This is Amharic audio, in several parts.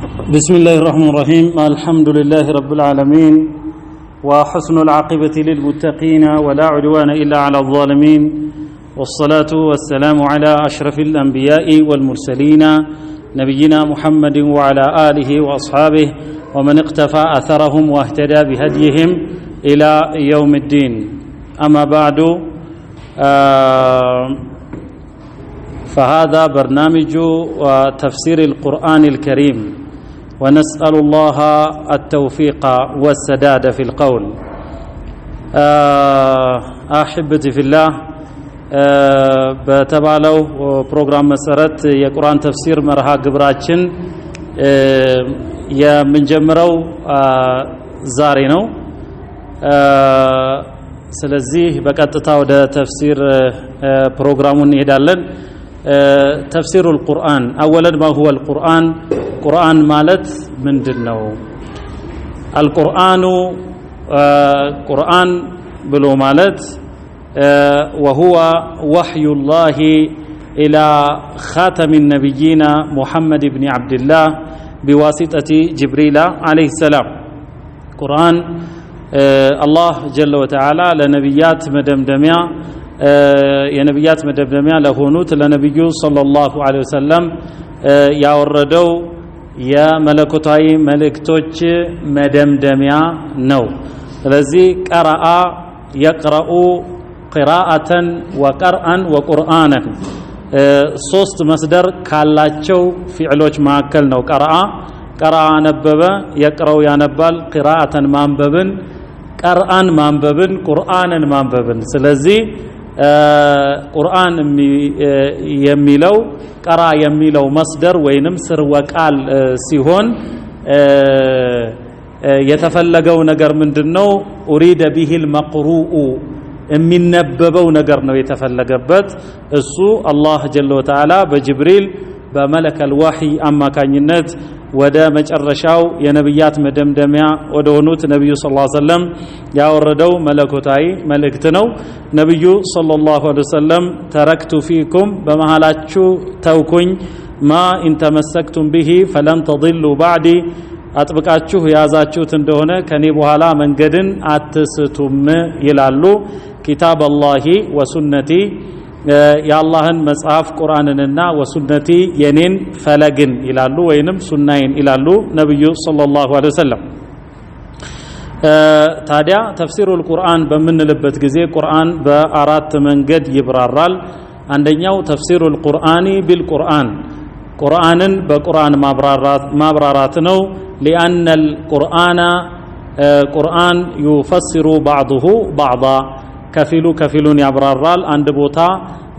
بسم الله الرحمن الرحيم الحمد لله رب العالمين وحسن العاقبة للمتقين ولا عدوان إلا على الظالمين والصلاة والسلام على أشرف الأنبياء والمرسلين نبينا محمد وعلى آله وأصحابه ومن اقتفى أثرهم واهتدى بهديهم إلى يوم الدين أما بعد فهذا برنامج تفسير القرآن الكريم ونسأل الله التوفيق والسداد في القول أحبتي في الله بتبالو بروجرام مسارات የቁርአን ተፍሲር መርሃ ግብራችን የምንጀምረው ዛሬ ነው ስለዚህ በቀጥታ ወደ ተፍሲር ፕሮግራሙን እንሄዳለን تفسير القرآن أولا ما هو القرآن قرآن مالت من دنو القرآن قرآن بلو مالت وهو وحي الله إلى خاتم النبيين محمد بن عبد الله بواسطة جبريل عليه السلام قرآن الله جل وتعالى لنبيات مدمدميا የነብያት መደምደሚያ ለሆኑት ለነብዩ ሰለላሁ ዐለይሂ ወሰለም ያወረደው የመለኮታዊ መልእክቶች መደምደሚያ ነው ስለዚህ ቀራአ يقرأ قراءة وقرآن وقرآنا ሶስት መስደር ካላቸው ፊዕሎች መካከል ነው ቀራአ ነበበ يقرأ ያነባል قراءة ማንበብን ቀርአን ማንበብን ቁርአንን ማንበብን ስለዚህ ቁርአን የሚለው ቀራ የሚለው መስደር ወይንም ስርወ ቃል ሲሆን የተፈለገው ነገር ምንድነው ኡሪደ ቢሂል መቅሩኡ የሚነበበው ነገር ነው የተፈለገበት እሱ አላህ ጀለ ወተዓላ በጅብሪል በመለከል ወህይ አማካኝነት ወደ መጨረሻው የነብያት መደምደሚያ ወደ ሆኑት ነብዩ ሰለላሁ ዐለይሂ ወሰለም ያወረደው መለኮታዊ መልእክት ነው ነብዩ ሰለላሁ ዐለይሂ ወሰለም ተረክቱ ፊኩም በመሃላችሁ ተውኩኝ ማ እንተመሰክቱም ቢሂ ፈለን ተضሉ ባዕዲ አጥብቃችሁ ያዛችሁት እንደሆነ ከኔ በኋላ መንገድን አትስቱም ይላሉ ኪታብ አላሂ ወሱነቲ የአላህን መጽሐፍ ቁርአንንና ወሱነቲ የኔን ፈለግን ይላሉ ወይንም ሱናይን ይላሉ ነብዩ ሰለላሁ ዐለይሂ ወሰለም ታዲያ ተፍሲሩል ቁርአን በምንልበት ጊዜ ቁርአን በአራት መንገድ ይብራራል አንደኛው ተፍሲሩል ቁርአኒ ቢልቁርአን ቁርአንን በቁርአን ማብራራት ነው لأن القرآن قرآن يفسر بعضه بعضا ከፊሉን ያብራራል አንድ ቦታ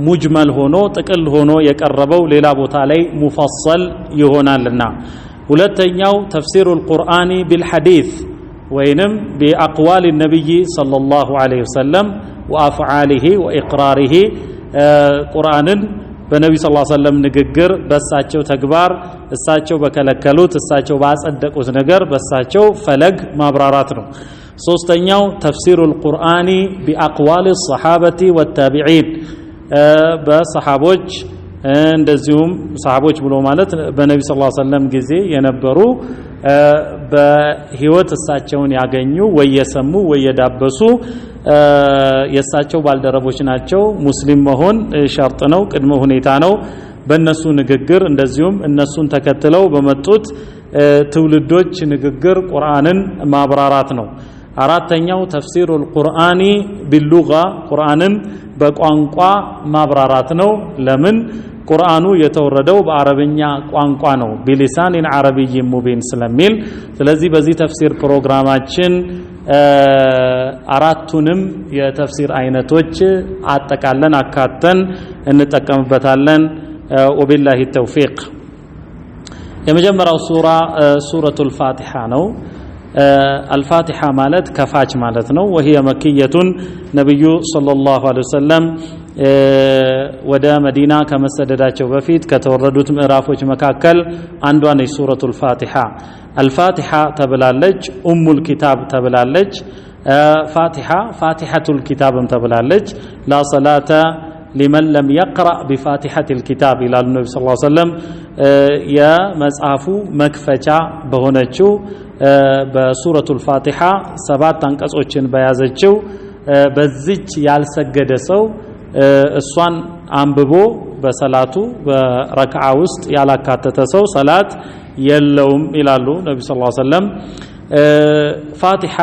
ሙጅመል ሆኖ ጥቅል ሆኖ የቀረበው ሌላ ቦታ ላይ ሙፈሰል ይሆናልና ሁለተኛው ተፍሲሩል ቁርአኒ ቢልሐዲስ ወይንም ቢአቅዋል ነብይ ሰለላሁ ዐለይሂ ወሰለም ወአፍዓሊሂ ወኢቅራሪሂ ቁርአንን በነብዩ ሰለላሁ ዐለይሂ ወሰለም ንግግር በሳቸው ተግባር እሳቸው በከለከሉት እሳቸው ባጸደቁት ነገር በሳቸው ፈለግ ማብራራት ነው ሶስተኛው ተፍሲሩል ቁርአኒ ቢአቅዋል الصحابه والتابعين በሰሃቦች እንደዚሁም ሰሃቦች ብሎ ማለት በነብዩ ሰለላሁ ዐለይሂ ወሰለም ጊዜ የነበሩ በህይወት እሳቸውን ያገኙ ወየሰሙ ወየዳበሱ የእሳቸው ባልደረቦች ናቸው ሙስሊም መሆን ሸርጥ ነው ቅድመ ሁኔታ ነው በእነሱ ንግግር እንደዚሁም እነሱን ተከትለው በመጡት ትውልዶች ንግግር ቁርአንን ማብራራት ነው አራተኛው ተፍሲሩል ቁርአኒ ቢልሉጋ ቁርአንን በቋንቋ ማብራራት ነው ለምን ቁርአኑ የተወረደው በአረብኛ ቋንቋ ነው ቢሊሳኒን አረብይ ሙቢን ስለሚል ስለዚህ በዚህ ተፍሲር ፕሮግራማችን አራቱንም የተፍሲር አይነቶች አጠቃለን አካተን እንጠቀምበታለን ወቢላሂ ተውፊቅ የመጀመሪያው ሱረቱል ፋቲሃ ነው الفاتحة مالت كفاج مالتنا وهي مكية نبي صلى الله عليه وسلم ودا مدينة كمسدداتቸው በፊት ከተወረዱት ምዕራፎች መካከል አንዷ ነች ሱረቱል ፋቲሃ الفاتحة ተብላለች ኡሙል ኪታብ ተብላለች ፋቲሃ ፋቲሐቱል ኪታብም ተብላለች ላ ሰላተ لمن لم يقرأ بفاتحة الكتاب إلى النبي صلى الله عليه وسلم يا مصحفو مكفچا بهونچو بسورة الفاتحة 7 አንቀጾችን በያዘችው በዚች ያልሰገደ ሰው እሷን አንብቦ በሰላቱ በረክዓ ውስጥ ያላካተተ ሰው ሰላት የለውም ይላሉ ነብዩ ሰለላሁ ዐለይሂ ወሰለም ፋቲሃ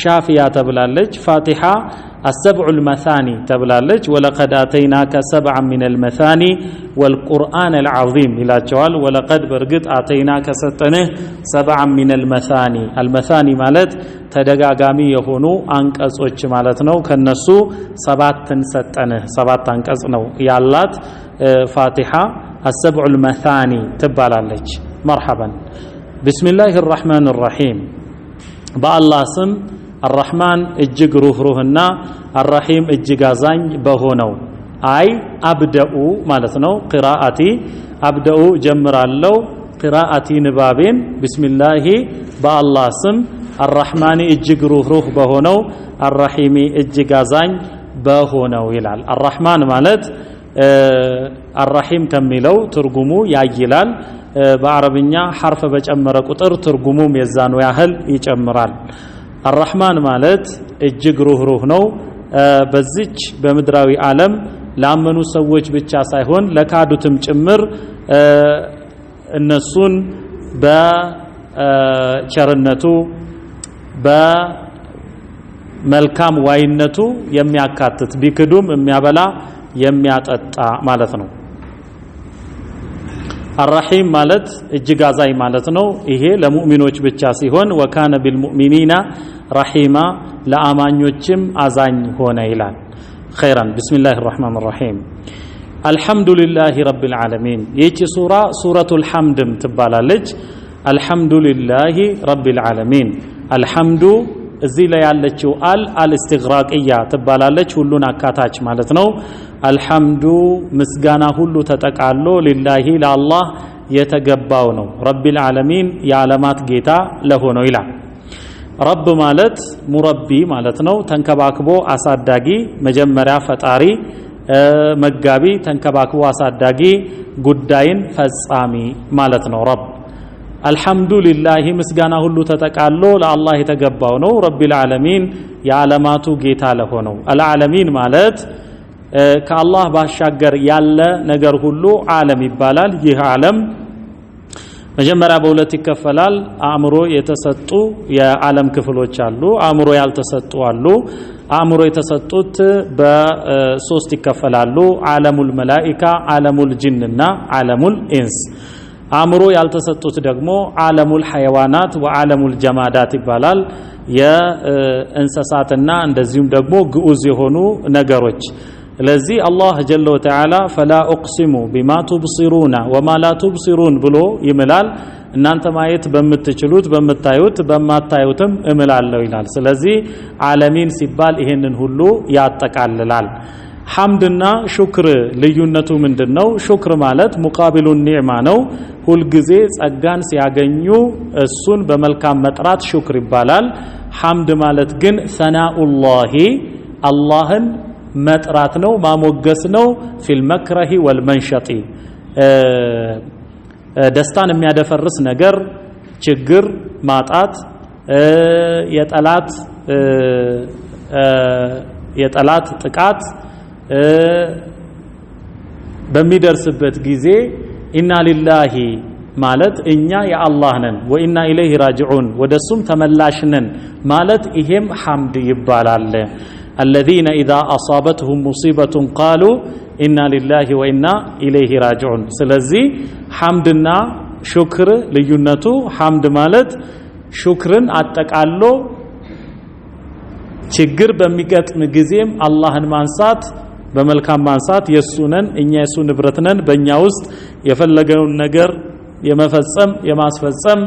ሻፊያ ተብላለች ፋቲሃ السبع المثاني تبلالج ولقد آتيناك سبعا من المثاني والقرآن العظيم إلى جوال ولقد برقد آتيناك ستنه سبعا من المثاني المثاني مالت تدقاقامي يهونو أنكس وچ مالتنو كالنسو سبات ستنه سبات أنكس نو يالات فاتحة السبع المثاني تبلالج مرحبا بسم الله الرحمن الرحيم بالله سم الرحمن اجج روحنا الرحيم اجج ازاኝ በሆነው አይ አብደኡ ማለት ነው قراءتي አብደኡ ጀምራለሁ قراءتي ንባቤን ቢስሚላሂ በአላህ ስም الرحمن اجج روح በሆነው الرحيم اجج ازاኝ በሆነው ይላል الرحمن ማለት الرحيم ከሚለው ትርጉሙ ያይላል በአረብኛ حرف በጨመረ ቁጥር ትርጉሙም የዛኑ ያህል ይጨምራል الرحمن ማለት እጅግ ሩህሩህ ነው በዚች በመድራዊ ዓለም ላመኑ ሰዎች ብቻ ሳይሆን ለካዱትም ጭምር እነሱን በቸርነቱ በመልካም ዋይነቱ የሚያካትት ቢክዱም የሚያበላ የሚያጠጣ ማለት ነው الرحيم ማለት እጅግ አዛኝ ማለት ነው ይሄ ለሙእሚኖች ብቻ ሲሆን ወካነ ቢልሙእሚኒና رحيما ለአማኞችም አዛኝ ሆነ ይላል خيرا بسم الله الرحمن الرحيم الحمد لله رب العالمين ይህች ሱራ ሱረቱል ሐምድም ትባላለች الحمد لله رب العالمين الحمد እዚህ ላይ ያለችው አልእስትግራቅያ ትባላለች ሁሉን አካታች ማለት ነው الحمد ምስጋና ሁሉ ተጠቃሎ لله ለአላህ የተገባው ነው رب العالمين የዓለማት ጌታ ለሆነው ይላል رب ማለት ሙረቢ ማለት ነው ተንከባክቦ አሳዳጊ መጀመሪያ ፈጣሪ መጋቢ ተንከባክቦ አሳዳጊ ጉዳይን ፈጻሚ ማለት ነው رب الحمد لله ምስጋና ሁሉ ተጠቃሎ ለአላህ የተገባው ነው رب العالمين የዓለማቱ ጌታ ለሆነው العالمين ማለት ከአላህ ባሻገር ያለ ነገር ሁሉ ዓለም ይባላል ይህ ዓለም መጀመሪያ በሁለት ይከፈላል አእምሮ የተሰጡ የዓለም ክፍሎች አሉ አእምሮ ያልተሰጡ አሉ አእምሮ የተሰጡት በሶስት ይከፈላሉ ዓለሙል መላኢካ ዓለሙል ጂንና ዓለሙል ኢንስ አእምሮ ያልተሰጡት ደግሞ ዓለሙል ሐይዋናት ወዓለሙል ጀማዳት ይባላል የእንስሳትና እንደዚሁም ደግሞ ግዑዝ የሆኑ ነገሮች ስለዚህ አላህ ጀለ ወተዓላ فلا اقسم بما تبصرون وما لا تبصرون ብሎ ይምላል እናንተ ማየት በመትችሉት በመታዩት በማታዩትም እምላለው ይላል ስለዚህ ዓለሚን ሲባል ይሄንን ሁሉ ያጠቃልላል ሐምድና ሹክር ልዩነቱ ምንድነው ሹክር ማለት ሙቃቢሉ ኒዕማ ነው ሁሉ ጊዜ ጸጋን ሲያገኙ እሱን በመልካም መጥራት ሹክር ይባላል ሐምድ ማለት ግን ሰናኡላሂ አላህን መጥራት ነው ማሞገስ ነው ፊል መክረሂ ወልመንሸጢ ደስታን የሚያደፈርስ ነገር ችግር ማጣት የጠላት ጥቃት በሚደርስበት ጊዜ ኢና ሊላሂ ማለት እኛ የአላህ ነን ወኢና ኢለይሂ ራጂዑን ወደሱም ተመላሽ ነን ማለት ይሄም ሐምድ ይባላል الذين إذا أصابتهم مصيبة قالوا إنا لله وإنا إليه راجعون ስለዚህ ሐምድና ሹክር ልዩነቱ ሐምድ ማለት ሹክርን አጠቃሎ ችግር በሚገጥም ጊዜም አላህን ማንሳት በመልካም ማንሳት የሱነን እኛ የሱ ንብረት ነን በእኛ ውስጥ የፈለገውን ነገር የመፈጸም የማስፈጸም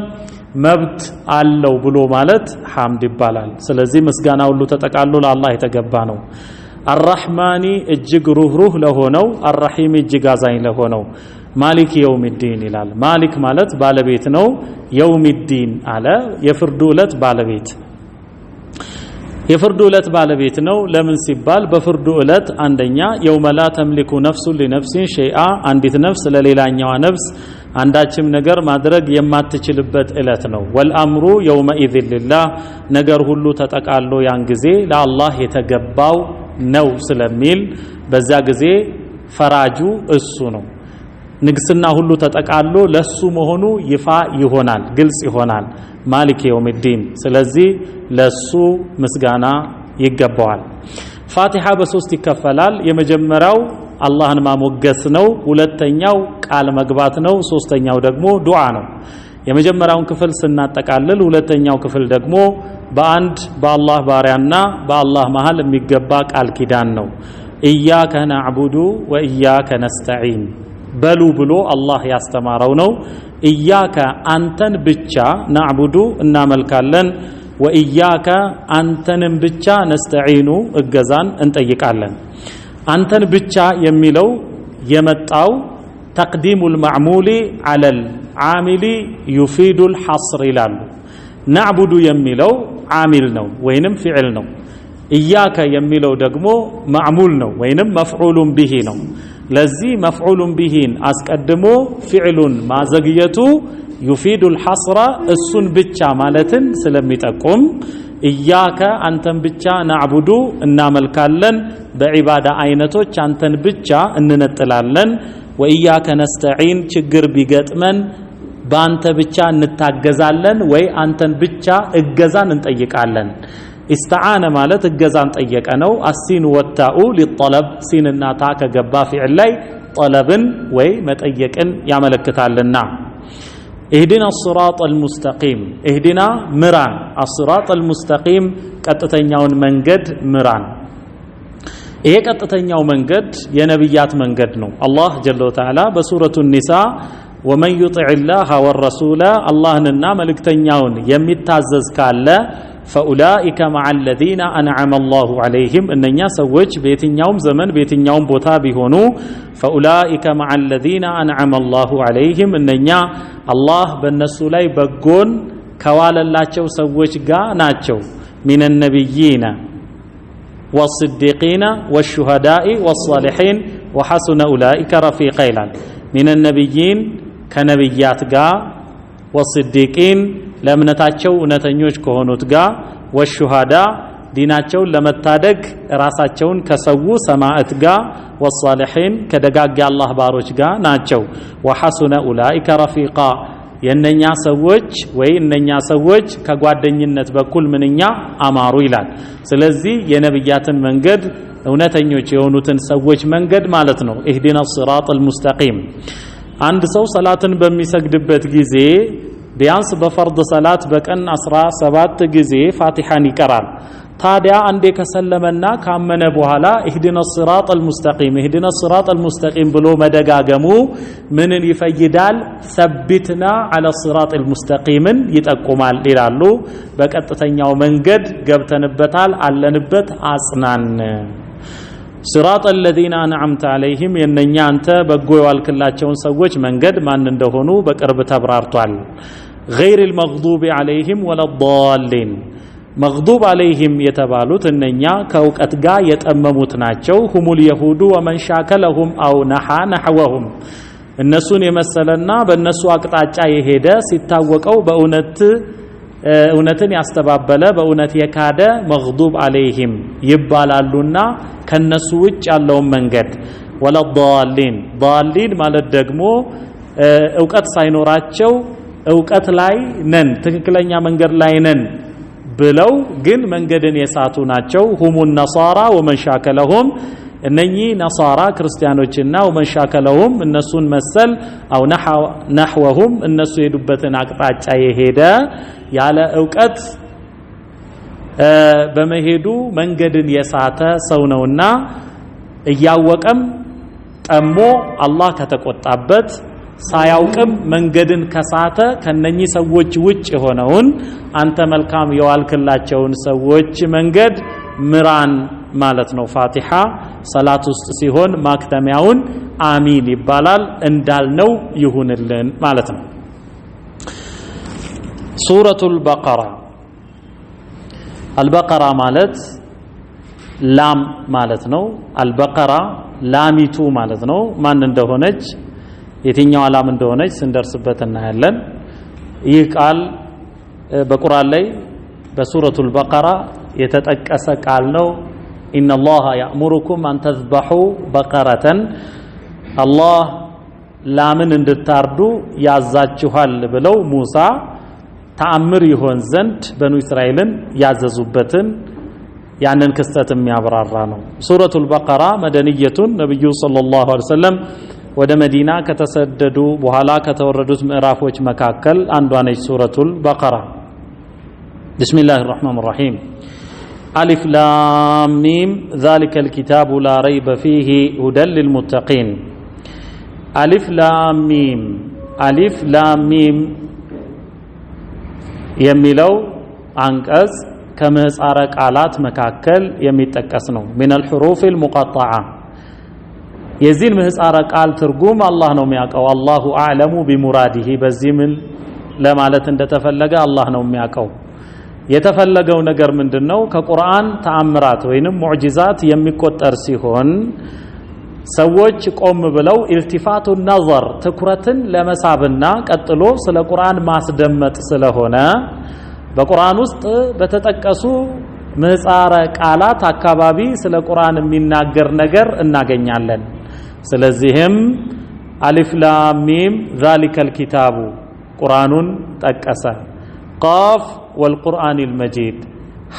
መብት አለው ብሎ ማለት ሐምድ ይባላል ስለዚህ ምስጋና ሁሉ ተጠቃሎ ለአላህ የተገባ ነው الرحمن እጅግ ሩህሩህ ለሆነው الرحيم እጅግ አዛኝ ለሆነው ማሊክ የውሚዲን ይላል ማሊክ ማለት ባለቤት ነው የውሚዲን አለ የፍርዱ ዕለት ባለቤት የፍርዱ ዕለት ባለቤት ነው ለምን ሲባል በፍርዱ ዕለት አንደኛ የውመ ላ ተምሊኩ ነፍሱን ሊነፍሲን ሸይአ አንዲት ነፍስ ለሌላኛዋ ነፍስ አንዳችም ነገር ማድረግ የማትችልበት ዕለት ነው ወልአምሩ የውመኢዝ ሊላህ ነገር ሁሉ ተጠቃሎ ያን ጊዜ ለአላህ የተገባው ነው ስለሚል በዛ ጊዜ ፈራጁ እሱ ነው ንግስና ሁሉ ተጠቃሎ ለሱ መሆኑ ይፋ ይሆናል ግልጽ ይሆናል ማሊክ የውመዲን ስለዚህ ለሱ ምስጋና ይገባዋል ፋቲሃ በሶስት ይከፈላል የመጀመሪያው አላህን ማሞገስ ነው ሁለተኛው ቃል መግባት ነው ሶስተኛው ደግሞ ዱዓ ነው የመጀመሪያውን ክፍል ስናጠቃልል ሁለተኛው ክፍል ደግሞ በአንድ በአላህ ባሪያና በአላህ መሃል የሚገባ ቃል ኪዳን ነው ኢያከ ነዕቡዱ ወኢያከ ነስተዒን በሉ ብሎ አላህ ያስተማረው ነው ኢያከ አንተን ብቻ ነዕቡዱ እናመልካለን ወኢያከ አንተንም ብቻ ነስተዒኑ እገዛን እንጠይቃለን አንተን ብቻ የሚለው የመጣው ተቅዲሙል ማዕሙሊ ዐለል ዓሚሊ ዩፊዱል ሐስር ይላሉ ነዕቡዱ የሚለው ዓሚል ነው ወይንም ፊዕል ነው ኢያከ የሚለው ደግሞ ማዕሙል ነው ወይንም መፍዑሉን ቢሂ ነው ለዚህ መፍዑሉን ቢሂን አስቀድሞ ፊዕሉን ማዘግየቱ ዩፊዱል ሐስራ እሱን ብቻ ማለትን ስለሚጠቁም ኢያከ አንተን ብቻ ነዕቡዱ እናመልካለን በዒባዳ አይነቶች አንተን ብቻ እንነጥላለን ወኢያከ ነስተዒን ችግር ቢገጥመን በአንተ ብቻ እንታገዛለን ወይ አንተን ብቻ እገዛን እንጠይቃለን استعانة مالت እገዛን ጠየቀ ነው السين والتاء للطلب سينና ታ ከገባ ፊዕል ላይ طلبን ወይ መጠየቅን ያመለክታልና اهدنا الصراط المستقيم اهدنا ምራን الصراط المستقيم ቀጥተኛውን መንገድ ምራን ይሄ ቀጥተኛው መንገድ የነብያት መንገድ ነው አላህ ጀለ ወተዓላ በሱረቱ ኒሳ ومن يطع الله والرسول اللهنا መልእክተኛውን የሚታዘዝ ካለ فأولئك مع الذين أنعم الله عليهم إننا سوّج بيتنيوم زمن بيتنيوم بوتا بيهونو فأولئك مع الذين أنعم الله عليهم إننا الله بالنسو لاي بقون كوال الله چو سوّج قا ناچو من النبيين والصديقين والشهداء والصالحين وحسن أولئك رفيقا من النبيين كنبيات قا والصديقين ለምነታቸው እነተኞች ከሆኑት ጋር ወሹሃዳ ዲናቸው ለመታደግ ራሳቸውን ከሰው ሰማዕት ጋር ወሷሊሒን ከደጋግ አላህ ባሮች ጋር ናቸው ወሐሱነ ኡላኢከ ረፊቃ የነኛ ሰዎች ወይ እነኛ ሰዎች ከጓደኝነት በኩል ምንኛ አማሩ ይላል ስለዚህ የነብያትን መንገድ እውነተኞች የሆኑትን ሰዎች መንገድ ማለት ነው ኢህዲና ሲራጠል ሙስተቂም አንድ ሰው ሰላትን በሚሰግድበት ጊዜ ቢያንስ በፈርድ ሰላት በቀን 17 ጊዜ ፋቲሃን ይቀራል ታዲያ አንዴ ከሰለመና ካመነ በኋላ ኢህዲና ሲራጠል ሙስተቂም ብሎ መደጋገሙ ምንን ይፈይዳል ሰብትና ዐለ ሲራጠል ሙስተቂምን ይጠቁማል ይላሉ በቀጥተኛው መንገድ ገብተንበታል አለንበት አጽናን ሲራጥ الذين انعمت عليهم የነኛ አንተ በጎ ያልክላቸውን ሰዎች መንገድ ማን እንደሆኑ በቅርብ ተብራርቷል غير المغضوب عليهم ولا الضالين مغضوب عليهم የተባሉት እነኛ ከውቀት ጋር የጠመሙት ናቸው هم اليهود ومن شاكلهم او نحوهم እነሱን የመሰለና በእነሱ አቅጣጫ የሄደ ሲታወቀው እውነትን ያስተባበለ በእውነት የካደ መግዱብ عليهم ይባላሉና ከነሱ ውጭ ያለው መንገድ ወለዳሊን ዳሊን ማለት ደግሞ ዕውቀት ሳይኖራቸው ዕውቀት ላይ ነን ትክክለኛ መንገድ ላይ ነን ብለው ግን መንገድን የሳቱ ናቸው هم النصارى ومن شاكلهم እነኚህ ነሳራ ክርስቲያኖችና ወመንሻከለሁም እነሱን መሰል አው ነህወሁም እነሱ የሄዱበትን አቅጣጫ የሄደ ያለ ዕውቀት በመሄዱ መንገድን የሳተ ሰው ነውና እያወቀም ጠሞ አላህ ከተቆጣበት ሳያውቅም መንገድን ከሳተ ከነኚህ ሰዎች ውጭ ሆነውን አንተ መልካም የዋልክላቸውን ሰዎች መንገድ ምራን ማለት ነው ፋቲሃ ሰላት ውስጥ ሲሆን ማክተሚያውን አሚን ይባላል እንዳልነው ይሁንልን ማለት ነው ሱረቱል በቀራ አልበቀራ ማለት ላም ማለት ነው። አልበቀራ ላሚቱ ማለት ነው። ማን እንደሆነች የትኛው ላም እንደሆነች ስንደርስበት እናያለን። ይህ ቃል በቁርአን ላይ በሱረቱል በቀራ የተጠቀሰ ቃል ነው። ኢነላሃ ያእሙሩኩም አን ተዝበሑ በቀረተን አላህ ላምን እንድታርዱ ያዛችኋል ብለው ሙሳ ተአምር ይሆን ዘንድ በኑ እስራኤልን ያዘዙበትን ያንን ክስተት የሚያብራራ ነው። ሱረቱል በቀራ መደንየቱን ነብዩ ሰለላሁ ዐለይሂ ወሰለም ወደ መዲና ከተሰደዱ በኋላ ከተወረዱት ምዕራፎች መካከል አንዷ ነች ሱረቱል በቀራ። ቢስሚላሂር ረህማኒር ረሂም አሊፍ ላም ሚም ዛሊከል ኪታቡ ላ ረይበ ፊሂ ሁደን ሊልሙተቂን። አሊፍ ላም ሚም አሊፍ ላም ሚም የሚለው አንቀጽ ከምህጻረ ቃላት መካከል የሚጠቀስ ነው። ሚነል ሑሩፊል ሙቀጠዓ የዚህን ምህጻረ ቃል ትርጉም አላህ ነው የሚያውቀው። አላሁ አዕለሙ ቢሙራዲሂ በዚህ ምን ለማለት እንደተፈለገ አላህ ነው የሚያውቀው። የተፈለገው ነገር ምንድነው? ከቁርአን ተአምራት ወይንም ሙዕጂዛት የሚቆጠር ሲሆን ሰዎች ቆም ብለው ኢልቲፋቱ ነዘር ትኩረትን ለመሳብና ቀጥሎ ስለ ቁርአን ማስደመጥ ስለሆነ በቁርአን ውስጥ በተጠቀሱ ምህጻረ ቃላት አካባቢ ስለ ቁርአን የሚናገር ነገር እናገኛለን። ስለዚህም አሊፍ ላም ሚም ዛሊከል ኪታቡ ቁርአኑን ጠቀሰ። ቃፍ ወልቁርአኒል መጂድ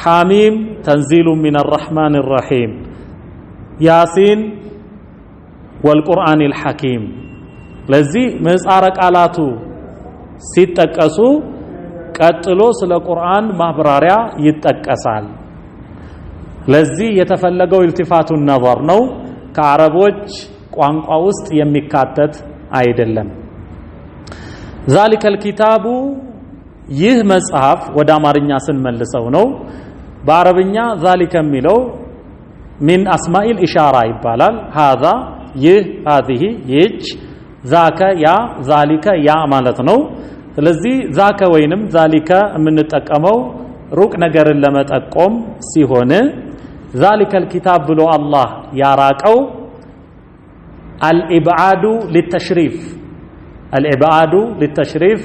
ሐሚም ተንዚሉ ሚነር ረሕማኒር ረሒም ያሲን ወልቁርአኒል ሐኪም። ለዚህ ምህጻረ ቃላቱ ሲጠቀሱ ቀጥሎ ስለ ቁርአን ማብራሪያ ይጠቀሳል። ለዚህ የተፈለገው ኢልቲፋቱ ነዘር ነው። ከአረቦች ቋንቋ ውስጥ የሚካተት አይደለም። ዛሊከል ኪታቡ ይህ መጽሐፍ ወደ አማርኛ ስንመልሰው ነው። በአረብኛ ዛሊከ የሚለው ሚን አስማኢል ኢሻራ ይባላል። ሃዛ ይህ፣ ሃዚህ ይህች፣ ዛከ ያ፣ ዛሊከ ያ ማለት ነው። ስለዚህ ዛከ ወይንም ዛሊከ የምንጠቀመው ሩቅ ነገርን ለመጠቆም ሲሆን ዛሊከል ኪታብ ብሎ አላህ ያራቀው አልኢብዓዱ ሊተሽሪፍ አልኢብዓዱ ሊተሽሪፍ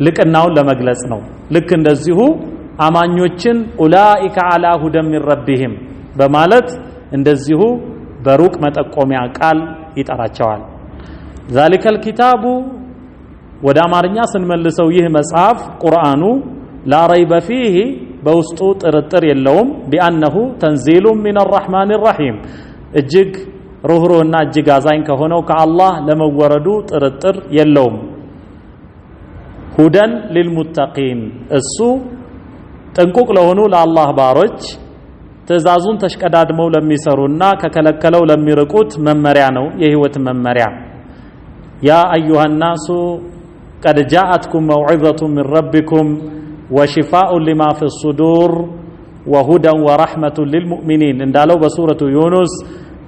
ልቅናውን ለመግለጽ ነው። ልክ እንደዚሁ አማኞችን ኡላኢከ አላ ሁደን ሚን ረቢሂም በማለት እንደዚሁ በሩቅ መጠቆሚያ ቃል ይጠራቸዋል። ዛሊከል ኪታቡ ወደ አማርኛ ስንመልሰው ይህ መጽሐፍ ቁርአኑ ላ ረይበ ፊሂ በውስጡ ጥርጥር የለውም። ቢአነሁ ተንዚሉ ሚነር ረሕማኒር ረሒም እጅግ ሩህሩህና እጅግ አዛኝ ከሆነው ከአላህ ለመወረዱ ጥርጥር የለውም። ሁደን ሊልሙተቂን እሱ ጥንቁቅ ለሆኑ ለአላህ ባሮች ትእዛዙን ተሽቀዳድመው ለሚሰሩና ከከለከለው ለሚርቁት መመሪያ ነው፣ የህይወት መመሪያ። ያ አዩሃ ናሱ ቀድ ጃአትኩም መውዒዘቱ ሚን ረቢኩም ወሽፋኡን ሊማ ፊ ሱዱር ወሁደን ወረሕመቱን ሊልሙእሚኒን እንዳለው በሱረቱ ዩኑስ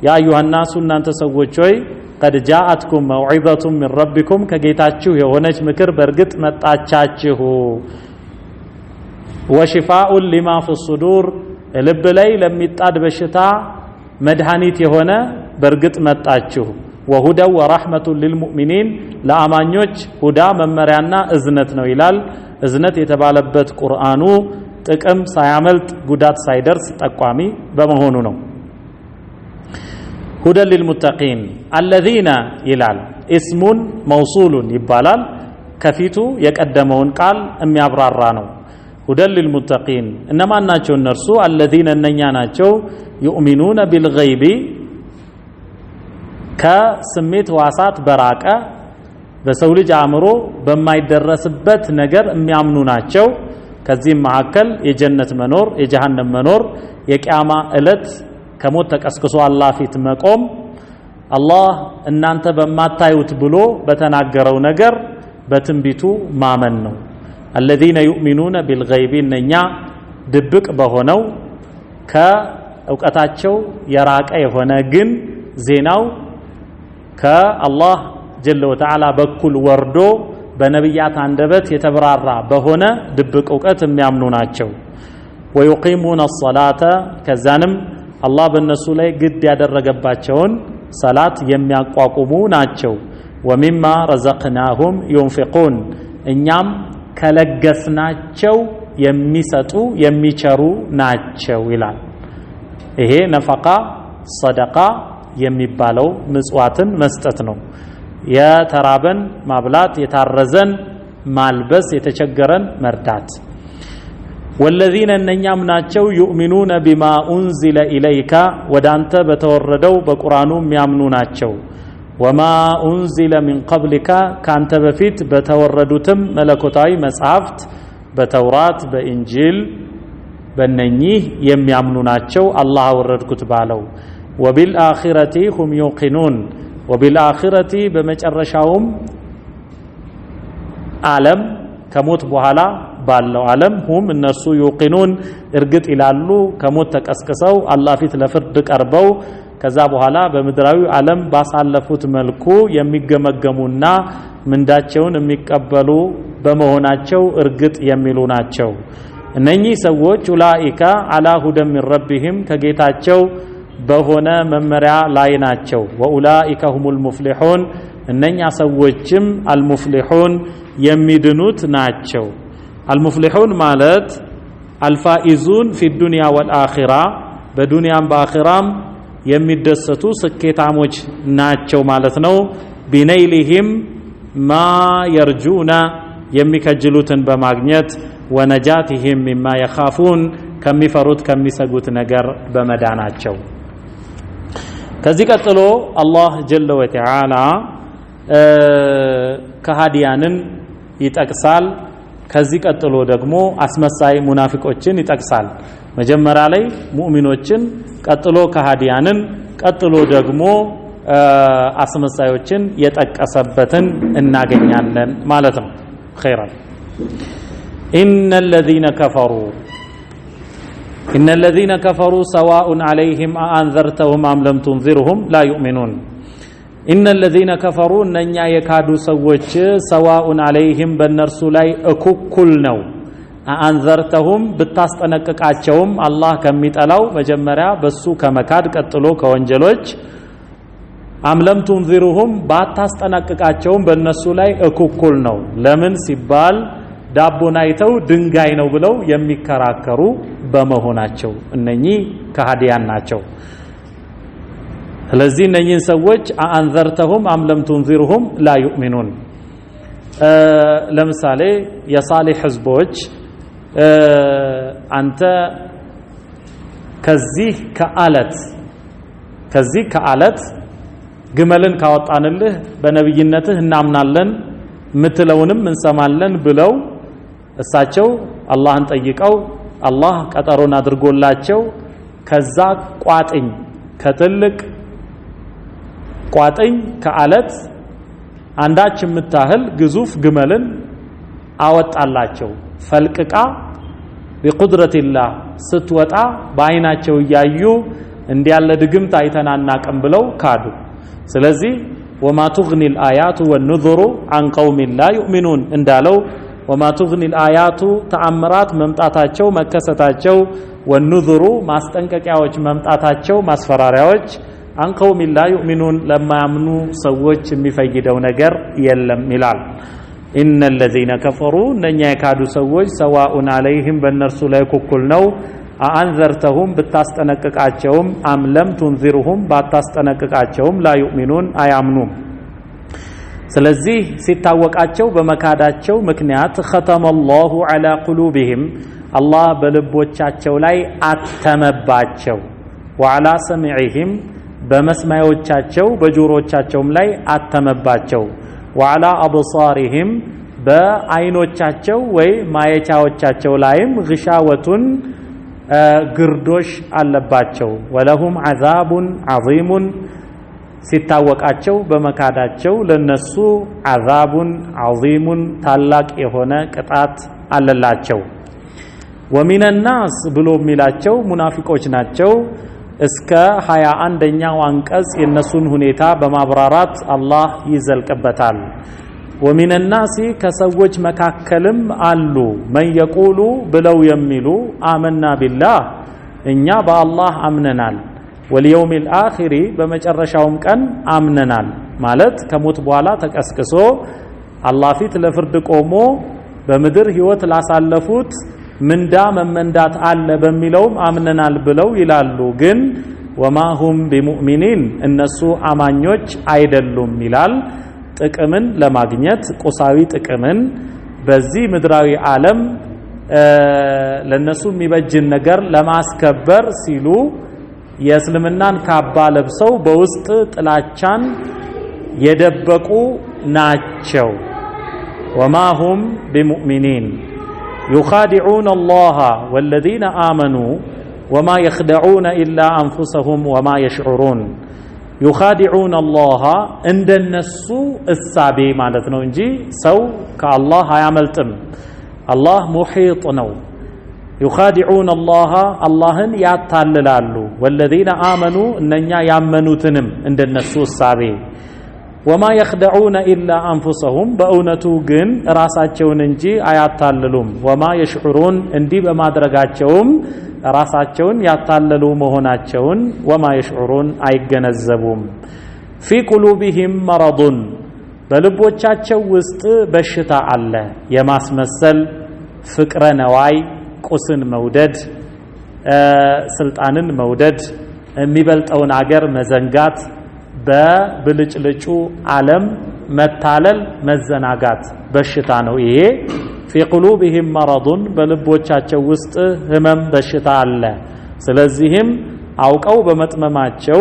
ያ አዩሃ ናሱ እናንተ ሰዎች ሆይ ቀድ ጃአትኩም መውዒዘቱ ሚን ረቢኩም ከጌታችሁ የሆነች ምክር በእርግጥ መጣቻችሁ። ወሽፋኡን ሊማ ፊ ሱዱር ልብ ላይ ለሚጣድ በሽታ መድኃኒት የሆነ በእርግጥ መጣችሁ። ወሁደን ወረሕመቱን ሊልሙእሚኒን ለአማኞች ሁዳ መመሪያና እዝነት ነው ይላል። እዝነት የተባለበት ቁርአኑ ጥቅም ሳያመልጥ ጉዳት ሳይደርስ ጠቋሚ በመሆኑ ነው። ሁደን ሊልሙተቂን አለዚነ ይላል እስሙን መውሱሉን ይባላል። ከፊቱ የቀደመውን ቃል የሚያብራራ ነው። ሁደን ሊልሙተቂን እነማን ናቸው እነርሱ? አለዚነ እነኛ ናቸው ዩእሚኑነ ቢልገይቢ ከስሜት ዋሳት በራቀ በሰው ልጅ አእምሮ በማይደረስበት ነገር የሚያምኑ ናቸው። ከዚህም መካከል የጀነት መኖር፣ የጀሃነም መኖር፣ የቂያማ ዕለት ከሞት ተቀስቅሶ አላህ ፊት መቆም፣ አላህ እናንተ በማታዩት ብሎ በተናገረው ነገር በትንቢቱ ማመን ነው። الذين يؤمنون بالغيب እነኛ ድብቅ በሆነው ከእውቀታቸው የራቀ የሆነ ግን ዜናው ከአላህ ጀለ ወተዓላ በኩል ወርዶ በነቢያት አንደበት የተብራራ በሆነ ድብቅ እውቀት የሚያምኑ ናቸው። ወዩቂሙነ الصلاة ከዛንም አላህ በእነሱ ላይ ግድ ያደረገባቸውን ሰላት የሚያቋቁሙ ናቸው ወሚማ ረዘቅናሁም ينفقون እኛም ከለገስናቸው የሚሰጡ የሚቸሩ ናቸው ይላል ይሄ ነፈቃ ሰደቃ የሚባለው ምጽዋትን መስጠት ነው የተራበን ማብላት የታረዘን ማልበስ የተቸገረን መርዳት والذين እነኛም ናቸው يؤمنون بما أنزل إليك ወዳንተ በተወረደው በቁርአኑ የሚያምኑ ናቸው وما أنزل من قبلك ካንተ በፊት በተወረዱትም መለኮታዊ መጽሐፍት በተውራት በኢንጂል በእነኚህ የሚያምኑ ናቸው አላህ ወረድኩት ባለው وبالآخرة هم يوقنون وبالآخرة በመጨረሻውም ዓለም ከሞት በኋላ ባለው ዓለም هم እነሱ يوقنون እርግጥ ይላሉ ከሞት ተቀስቅሰው አላህ ፊት ለፍርድ ቀርበው ከዛ በኋላ በምድራዊ ዓለም ባሳለፉት መልኩ የሚገመገሙና ምንዳቸውን የሚቀበሉ በመሆናቸው እርግጥ የሚሉ ናቸው እነኚህ ሰዎች ኡላኢካ አላ ሁደን ሚን ረቢሂም ከጌታቸው በሆነ መመሪያ ላይ ናቸው ወኡላኢካ ሁሙል ሙፍሊሑን እነኛ ሰዎችም አልሙፍሊሑን የሚድኑት ናቸው አልሙፍሊሑን ማለት አልፋኢዙን ፊ ዱንያ ወልአኺራ በዱንያም በአኺራም የሚደሰቱ ስኬታሞች ናቸው ማለት ነው ቢነይሊሂም ማ የርጁና የሚከጅሉትን በማግኘት ወነጃቲሂም ሚማ የኻፉን ከሚፈሩት ከሚሰጉት ነገር በመዳናቸው ከዚህ ቀጥሎ አላህ ጀለ ወተዓላ ከሃዲያንን ይጠቅሳል ከዚህ ቀጥሎ ደግሞ አስመሳይ ሙናፊቆችን ይጠቅሳል መጀመሪያ ላይ ሙእሚኖችን ቀጥሎ ከሃዲያንን ቀጥሎ ደግሞ አስመሳዮችን የጠቀሰበትን እናገኛለን ማለት ነው ኸይራን إن الذين كفروا سواء عليهم أأنذرتهم أم لم تنذرهم لا يؤمنون إن الذين كفروا أننا يكادوا سوّج سواء عليهم بنرسو لاي أكوكل نو أأنذرتهم بتاستنققاچوم الله كميطلاو مجمريا بسو كمكاد قتلو كونجلوج أم لم تنذرهم بتاستنققاچوم በእነሱ ላይ እኩኩል ነው ለምን ሲባል ዳቦን አይተው ድንጋይ ነው ብለው የሚከራከሩ በመሆናቸው እነኚህ ከሃዲያን ናቸው ስለዚህ እነኚህን ሰዎች አንዘርተሁም አም ለም ትንዚርሁም ላ ዩእሚኑን ለምሳሌ የሳሊህ ህዝቦች አንተ ከዚህ ከአለት ግመልን ካወጣንልህ በነብይነትህ እናምናለን ምትለውንም እንሰማለን ብለው እሳቸው አላህን ጠይቀው አላህ ቀጠሮን አድርጎላቸው ከዛ ቋጥኝ ከትልቅ ቋጥኝ ከአለት አንዳች የምታህል ግዙፍ ግመልን አወጣላቸው ፈልቅቃ በቁድረቲላህ ስትወጣ በአይናቸው ያዩ እንዲያለ ድግምት አይተናናቀም ብለው ካዱ ስለዚህ وما تغني الآيات والنذر عن قوم لا يؤمنون እንዳለው وما تغني الآيات ተአምራት መምጣታቸው መከሰታቸው والنذر ማስጠንቀቂያዎች መምጣታቸው ማስፈራሪያዎች عن قوم لا يؤمنون ለማያምኑ ሰዎች የሚፈይደው ነገር የለም ይላል إن الذين كفروا እነኛ የካዱ ሰዎች سواء عليهم በእነርሱ ላይ እኩል ነው أأنذرتهم بتاستنققاچوم أم لم تنذرهم بتاستنققاچوم لا يؤمنون አያምኑም ስለዚህ ሲታወቃቸው በመካዳቸው ምክንያት ختم الله على قلوبهم الله በልቦቻቸው ላይ አተመባቸው وعلى سمعهم በመስማዮቻቸው በጆሮቻቸውም ላይ አተመባቸው وعلى أبصارهم በአይኖቻቸው ወይ ማየቻዎቻቸው ላይም غشاوة ግርዶሽ አለባቸው ወለሁም عذاب عظيم ሲታወቃቸው በመካዳቸው ለነሱ عذاب عظيم ታላቅ የሆነ ቅጣት አለላቸው ومن الناس ብሎ የሚላቸው ሙናፊቆች ናቸው እስከ 21ኛው አንቀጽ የነሱን ሁኔታ በማብራራት አላህ ይዘልቅበታል ومن الناس كسوج مكاكلم አሉ من يقول ብለው የሚሉ آمنا بالله እኛ በአላህ አምነናል واليوم الآخر በመጨረሻውም ቀን አምነናል ማለት ከሞት በኋላ ተቀስቅሶ አላህ ፊት ለፍርድ ቆሞ በምድር ህይወት ላሳለፉት ምንዳ መመንዳት አለ በሚለውም አምነናል ብለው ይላሉ ግን وما هم بمؤمنين እነሱ አማኞች አይደሉም ይላል ጥቅምን ለማግኘት ቁሳዊ ጥቅምን በዚህ ምድራዊ ዓለም ለነሱ የሚበጅን ነገር ለማስከበር ሲሉ የእስልምናን ካባ ለብሰው በውስጥ ጥላቻን የደበቁ ናቸው وما هم بمؤمنين يخادعون الله والذين آمنوا وما يخدعون إلا أنفسهم وما يشعرون يخادعون الله عند الناس السابي معناتنو እንጂ ሰው ከአላህ አያመልጥም አላህ ሙሒጥ ነው يخادعون الله አላህን ያታልላሉ والذين آمنوا እነኛ ያመኑትንም عند الناس السابي وما يخدعون إلا أنفسهم በእውነቱ ግን ራሳቸውን እንጂ አያታልሉም وما يشعرون እንዲህ በማድረጋቸውም ራሳቸውን ያታለሉ መሆናቸውን وما يشعرون አይገነዘቡም في قلوبهم مرض በልቦቻቸው ውስጥ በሽታ አለ የማስመሰል ፍቅረ ነዋይ ቁስን መውደድ ስልጣንን መውደድ የሚበልጠውን አገር መዘንጋት በብልጭልጩ ዓለም መታለል መዘናጋት በሽታ ነው ይሄ في قلوبهم مرض በልቦቻቸው ውስጥ ህመም በሽታ አለ ስለዚህም አውቀው በመጥመማቸው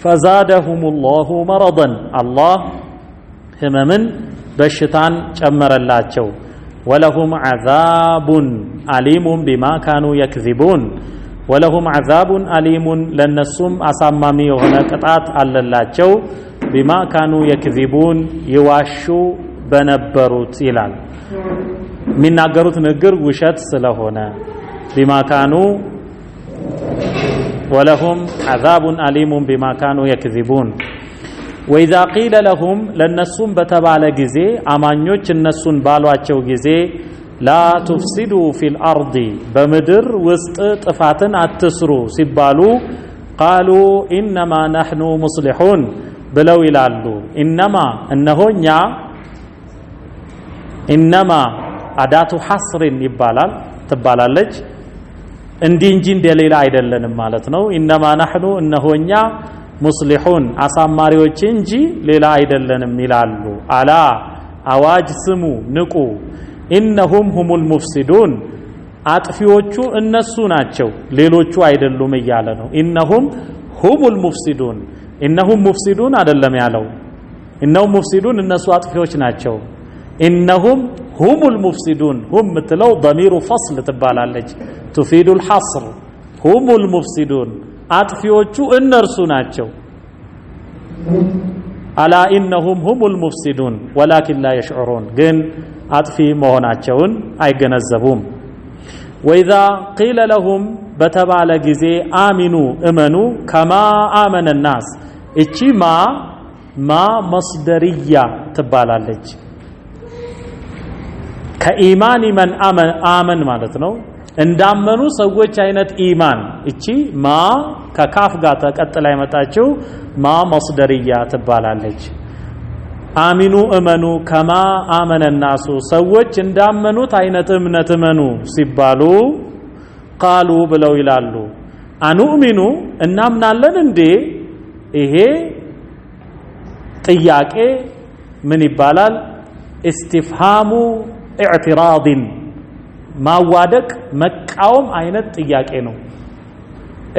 فزادهم الله مرضا الله ህመምን በሽታን ጨመረላቸው ولهم عذاب أليم بما كانوا يكذبون ولهم عذاب أليم لنسم أسمامي وهنا قطعت አለላቸው بما كانوا يكذبون ይዋሹ በነበሩት ይላል የሚናገሩት ንግር ውሸት ስለሆነ بما كانوا ولهم عذاب أليم بما كانوا يكذبون وإذا قيل لهم لنسم በተባለ ጊዜ አማኞች እነሱን ባሏቸው ጊዜ لا تفسدوا في الأرض بمدر وسط ጥፋትን አትስሩ ሲባሉ قالوا إنما نحن مصلحون ብለው ይላሉ إنما እነሆኛ إنما አዳቱ ሐስርን ይባላል ትባላለች እንዲህ እንጂ እንደሌላ አይደለንም ማለት ነው إنما نحن እነሆኛ ሙስሊሁን አሳማሪዎች እንጂ ሌላ አይደለንም ይላሉ አላ አዋጅ ስሙ ንቁ إنهم هم المفسدون አጥፊዎቹ እነሱ ናቸው ሌሎቹ አይደሉም እያለ ነው إنهم هم المفسدون إنهم مفسدون አይደለም ያለው إنهم مفسدون እነሱ አጥፊዎች ናቸው إنهم هم المفسدون هم ምትለው ضمير فصل ትባላለች تفيد الحصر هم المفسدون አጥፊዎቹ እነርሱ ናቸው ألا إنهم هم المفسدون ولكن لا يشعرون ግን አጥፊ መሆናቸውን አይገነዘቡም وإذا قيل لهم በተባለ ጊዜ አሚኑ እመኑ كما آمن الناس እቺ ማ መስደርያ ትባላለች ከኢማን መን አመን ማለት ነው እንዳመኑ ሰዎች አይነት ኢማን እቺ ማ ከካፍ ጋር ተቀጥላ የመጣችው ማ መስደርያ ትባላለች አሚኑ እመኑ ከማ አመነ الناس ሰዎች እንዳመኑት አይነት እምነት እመኑ ሲባሉ ቃሉ ብለው ይላሉ አኑእሚኑ እናምናለን እንዴ ይሄ ጥያቄ ምን ይባላል استفهام اعتراض ማዋደቅ መቃወም አይነት ጥያቄ ነው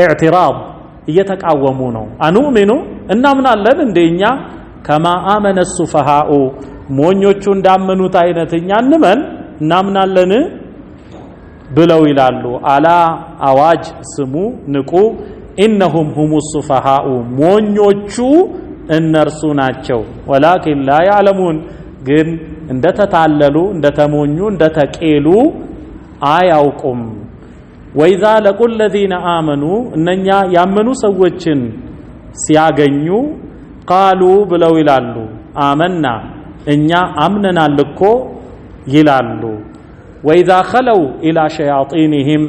اعتراض እየተቃወሙ ነው አኑእሚኑ እናምናለን እንደኛ ከማ አመነ السفهاء ሞኞቹ እንዳመኑት አይነት እኛ እናምናለን ብለው ይላሉ አላ አዋጅ ስሙ ንቁ إنهم هم السفهاء ሞኞቹ እነርሱ ናቸው ولكن لا يعلمون ግን እንደተታለሉ እንደተሞኙ እንደተቄሉ አያውቁም وإذا لقوا الذين آمنوا እነኛ ያመኑ ሰዎችን ሲያገኙ ቃሉ ብለው ይላሉ አመና እኛ አምነናል እኮ ይላሉ። ወኢዛ ኸለው ኢላ ሸያጢንህም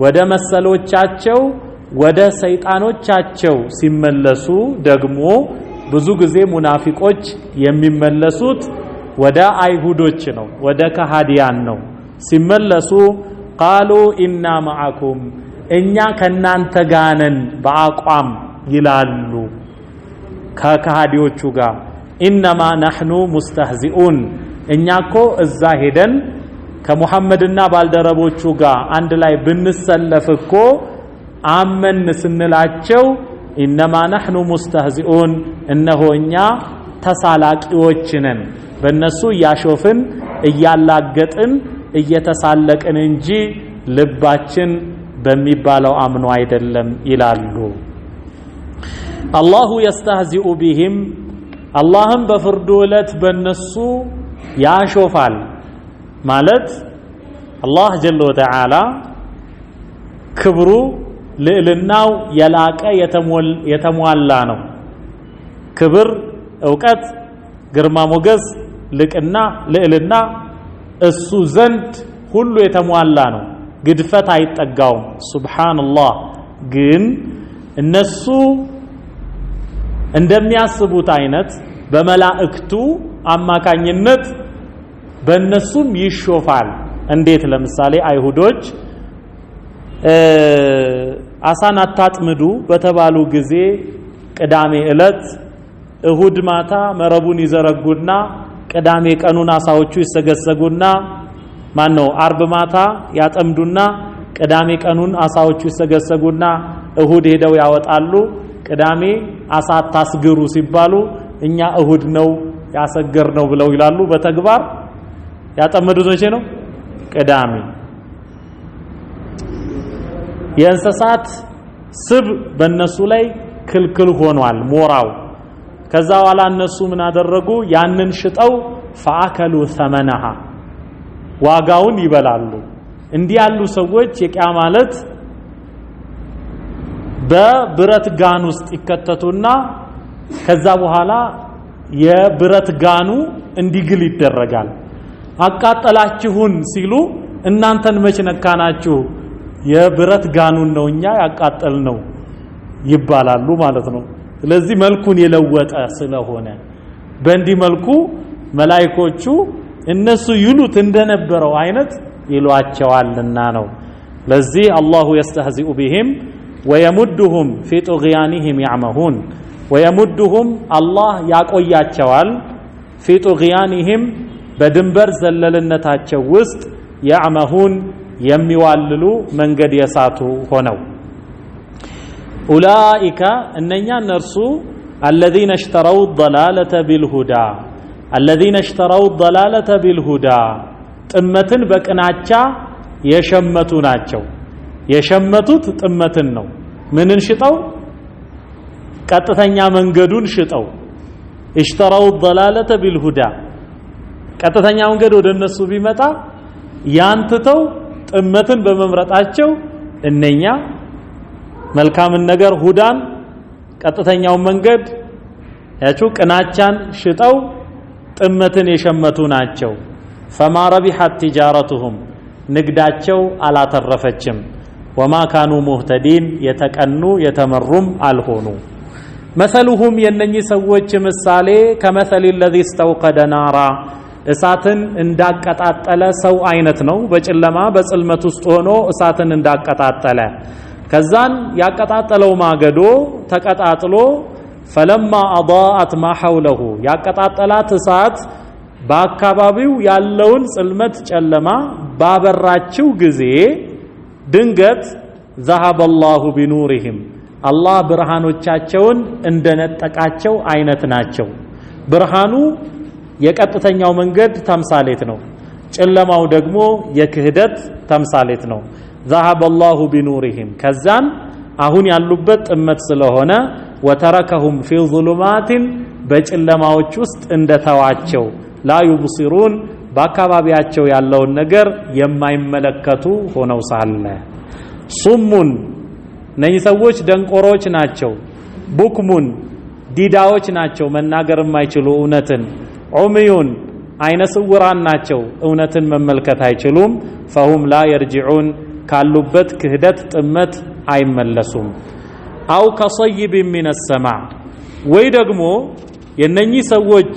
ወደ መሰሎቻቸው ወደ ሰይጣኖቻቸው ሲመለሱ ደግሞ ብዙ ጊዜ ሙናፊቆች የሚመለሱት ወደ አይሁዶች ነው፣ ወደ ከሃዲያን ነው። ሲመለሱ ቃሉ ኢና መዓኩም እኛ ከናንተ ጋር ነን በአቋም ይላሉ ከከሃዲዎቹ ጋር። ኢነማ ነሕኑ ሙስተህዚኡን እኛ እኮ እዛ ሄደን ከሙሐመድና ባልደረቦቹ ጋር አንድ ላይ ብንሰለፍ እኮ አመን ስንላቸው ኢነማ ነሕኑ ሙስተህዚኡን እነሆ እኛ ተሳላቂዎች ነን፣ በእነሱ እያሾፍን እያላገጥን እየተሳለቅን እንጂ ልባችን በሚባለው አምኖ አይደለም ይላሉ። አላሁ የስተህዚኡ ቢሂም አላህም በፍርዱ ዕለት በእነሱ ያሾፋል ማለት አላህ ጀለ ወተዓላ ክብሩ ልዕልናው የላቀ የተሟላ ነው። ክብር፣ እውቀት፣ ግርማ ሞገስ፣ ልቅና፣ ልዕልና እሱ ዘንድ ሁሉ የተሟላ ነው። ግድፈት አይጠጋውም። ሱብሃንአላህ። ግን እነሱ እንደሚያስቡት አይነት በመላእክቱ አማካኝነት በእነሱም ይሾፋል። እንዴት? ለምሳሌ አይሁዶች አሳን አታጥምዱ በተባሉ ጊዜ ቅዳሜ ዕለት እሁድ ማታ መረቡን ይዘረጉና ቅዳሜ ቀኑን አሳዎቹ ይሰገሰጉና አርብ ማታ ያጠምዱና ቅዳሜ ቀኑን አሳዎቹ ይሰገሰጉና እሁድ ሄደው ያወጣሉ። ቅዳሜ አሳ ታስግሩ ሲባሉ እኛ እሁድ ነው ያሰገር ነው ብለው ይላሉ። በተግባር ያጠመዱት መቼ ነው? ቅዳሜ። የእንስሳት ስብ በእነሱ ላይ ክልክል ሆኗል ሞራው። ከዛ በኋላ እነሱ ምን አደረጉ? ያንን ሽጠው ፈአከሉ ሰመነሃ ዋጋውን ይበላሉ። እንዲህ ያሉ ሰዎች የቂያማ ዕለት በብረት ጋን ውስጥ ይከተቱና ከዛ በኋላ የብረት ጋኑ እንዲግል ይደረጋል። አቃጠላችሁን ሲሉ እናንተን መች ነካናችሁ? የብረት ጋኑን ነው እኛ ያቃጠል ነው ይባላሉ ማለት ነው። ስለዚህ መልኩን የለወጠ ስለሆነ በእንዲህ መልኩ መላእክቶቹ እነሱ ይሉት እንደነበረው አይነት ይሏቸዋልና ነው። ለዚህ አላሁ የስተህዚኡ ቢሂም ወየሙድሁም ፊ ጡግያኒሂም ያዕመሁን ወየሙድሁም አላህ ያቆያቸዋል ፊ ጡግያኒሂም በድንበር ዘለልነታቸው ውስጥ ያዕመሁን የሚዋልሉ መንገድ የሳቱ ሆነው ኡላኢከ እነኛ እነርሱ አለዚነ እሽተረው ضላለተ ቢልሁዳ አለዚነ እሽተረው ضላለተ ቢልሁዳ ጥመትን በቅናቻ የሸመቱ ናቸው። የሸመቱት ጥመትን ነው። ምንን ሽጠው? ቀጥተኛ መንገዱን ሽጠው። እሽተረው ضላለተ ቢልሁዳ ቀጥተኛ መንገድ ወደ እነሱ ቢመጣ ያንተው ጥመትን በመምረጣቸው እነኛ መልካምን ነገር ሁዳን ቀጥተኛውን መንገድ ያቹ ቅናቻን ሽጠው ጥመትን የሸመቱ ናቸው። ፈማ ረቢሐት ቲጃረቱሁም ንግዳቸው አላተረፈችም። ወማ ካኑ ሙህተዲን የተቀኑ የተመሩም አልሆኑ። መሰሉሁም የነኚህ ሰዎች ምሳሌ ከመሰል الذي استوقد نارا እሳትን እንዳቀጣጠለ ሰው አይነት ነው። በጨለማ በጽልመት ውስጥ ሆኖ እሳትን እንዳቀጣጠለ ከዛን ያቀጣጠለው ማገዶ ተቀጣጥሎ ፈለማ አضاءت ما حوله ያቀጣጠላት እሳት በአካባቢው ያለውን ጽልመት ጨለማ ባበራችው ጊዜ ድንገት ذهب الله بنورهم አላህ ብርሃኖቻቸውን እንደነጠቃቸው አይነት ናቸው። ብርሃኑ የቀጥተኛው መንገድ ተምሳሌት ነው። ጨለማው ደግሞ የክህደት ተምሳሌት ነው። ذهب الله بنورهم ከዛን አሁን ያሉበት ጥመት ስለሆነ ወተረከሁም في ظلمات በጨለማዎች ውስጥ እንደተዋቸው لا يبصرون በአካባቢያቸው ያለውን ነገር የማይመለከቱ ሆነው ሳለ ሱሙን እነዚህ ሰዎች ደንቆሮች ናቸው። ቡክሙን ዲዳዎች ናቸው፣ መናገር የማይችሉ እውነትን ዑምዩን አይነ ስውራን ናቸው እውነትን መመልከት አይችሉም فهم لا يرجعون ካሉበት ክህደት ጥመት አይመለሱም አው ከصيب من السماء ወይ ደግሞ የነኚህ ሰዎች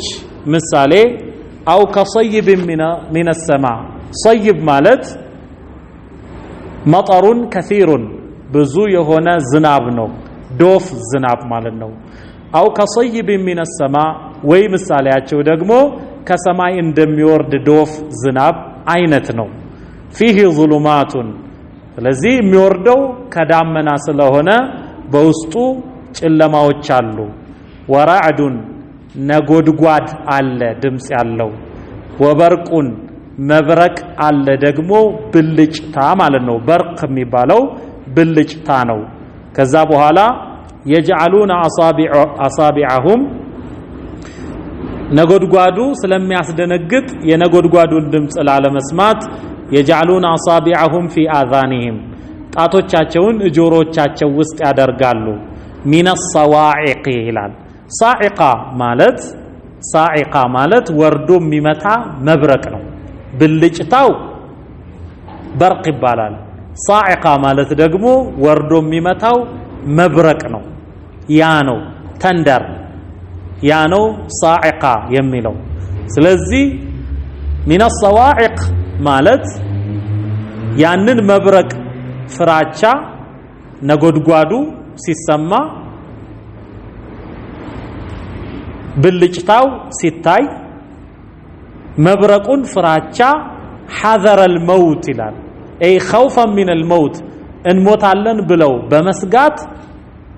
ምሳሌ አው ከصيب من السماء صيب ማለት መጠሩን ከثيሩን ብዙ የሆነ ዝናብ ነው ዶፍ ዝናብ ማለት ነው አው ከصيب من السماء ወይ ምሳሌያቸው ደግሞ ከሰማይ እንደሚወርድ ዶፍ ዝናብ አይነት ነው فيه ظلمات ስለዚህ የሚወርደው ከዳመና ስለሆነ በውስጡ ጨለማዎች አሉ ወራዕዱን ነጎድጓድ አለ ድምጽ ያለው ወበርቁን መብረቅ አለ ደግሞ ብልጭታ ማለት ነው በርቅ የሚባለው ብልጭታ ነው ከዛ በኋላ يجعلون اصابعهم ነጎድጓዱ ስለሚያስደነግጥ የነጎድጓዱን ድምጽ ላለመስማት يجعلون اصابعهم في اذانهم ጣቶቻቸውን ጆሮቻቸው ውስጥ ያደርጋሉ من الصواعق ይላል صاعقه ማለት ወርዶ የሚመታ መብረቅ ነው ብልጭታው በርቅ ይባላል صاعقه ማለት ደግሞ ወርዶ የሚመታው መብረቅ ነው ያ ነው ተንደር ያ ነው صاعقه የሚለው ስለዚህ من الصواعق ማለት ያንን መብረቅ ፍራቻ ነጎድጓዱ ሲሰማ ብልጭታው ሲታይ መብረቁን ፍራቻ حذر الموت ይላል اي خوفا من الموت እንሞታለን ብለው በመስጋት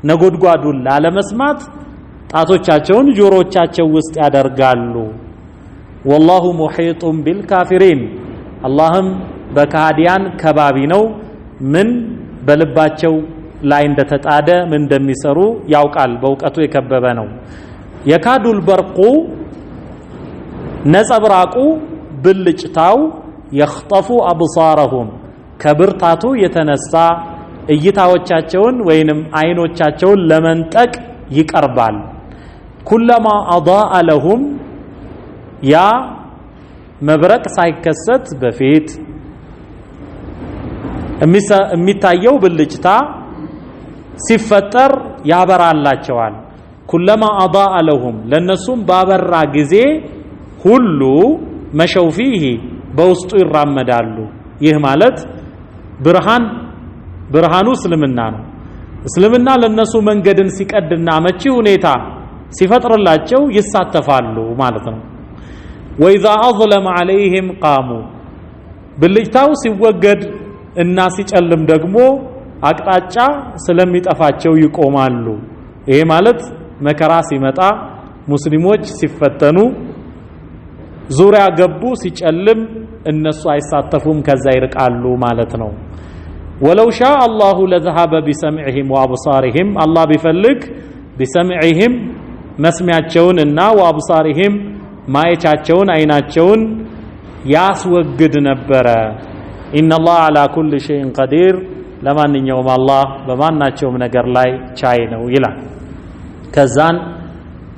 ነጎድጓዱን ላለመስማት ጣቶቻቸውን ጆሮቻቸው ውስጥ ያደርጋሉ والله محيط بالكافرين اللهم በካዲያን ከባቢ ነው ምን በልባቸው ላይ እንደተጣደ ምን እንደሚሰሩ ያውቃል በእውቀቱ የከበበ ነው የካዱል በርቁ ነጸብራቁ ብልጭታው يخطف ابصارهم ከብርታቱ የተነሳ እይታዎቻቸውን ወይንም አይኖቻቸውን ለመንጠቅ ይቀርባል كلما اضاء لهم ያ መብረቅ ሳይከሰት በፊት የሚታየው ብልጭታ ሲፈጠር ያበራላቸዋል كلما اضاء لهم ለነሱም ባበራ ጊዜ ሁሉ መሸው فيه በውስጡ ይራመዳሉ ይህ ማለት ብርሃኑ እስልምና ነው እስልምና ለነሱ መንገድን ሲቀድና መጪ ሁኔታ ሲፈጥርላቸው ይሳተፋሉ ማለት ነው وإذا أظلم عليهم قاموا ብልጭታው ሲወገድ እና ሲጨልም ደግሞ አቅጣጫ ስለሚጠፋቸው ይቆማሉ ይሄ ማለት መከራ ሲመጣ ሙስሊሞች ሲፈተኑ ዙሪያ ገቡ ሲጨልም እነሱ አይሳተፉም ከዛ ይርቃሉ ማለት ነው ولو شاء الله لذهب بسمعهم وابصارهم الله بفلك بسمعهم መስሚያቸውን እና وابصارهم ማየቻቸውን አይናቸውን ያስወግድ ነበር ان الله على كل شيء قدير ለማንኛውም አላህ በማናቸውም ነገር ላይ ቻይ ነው ይላል ከዛን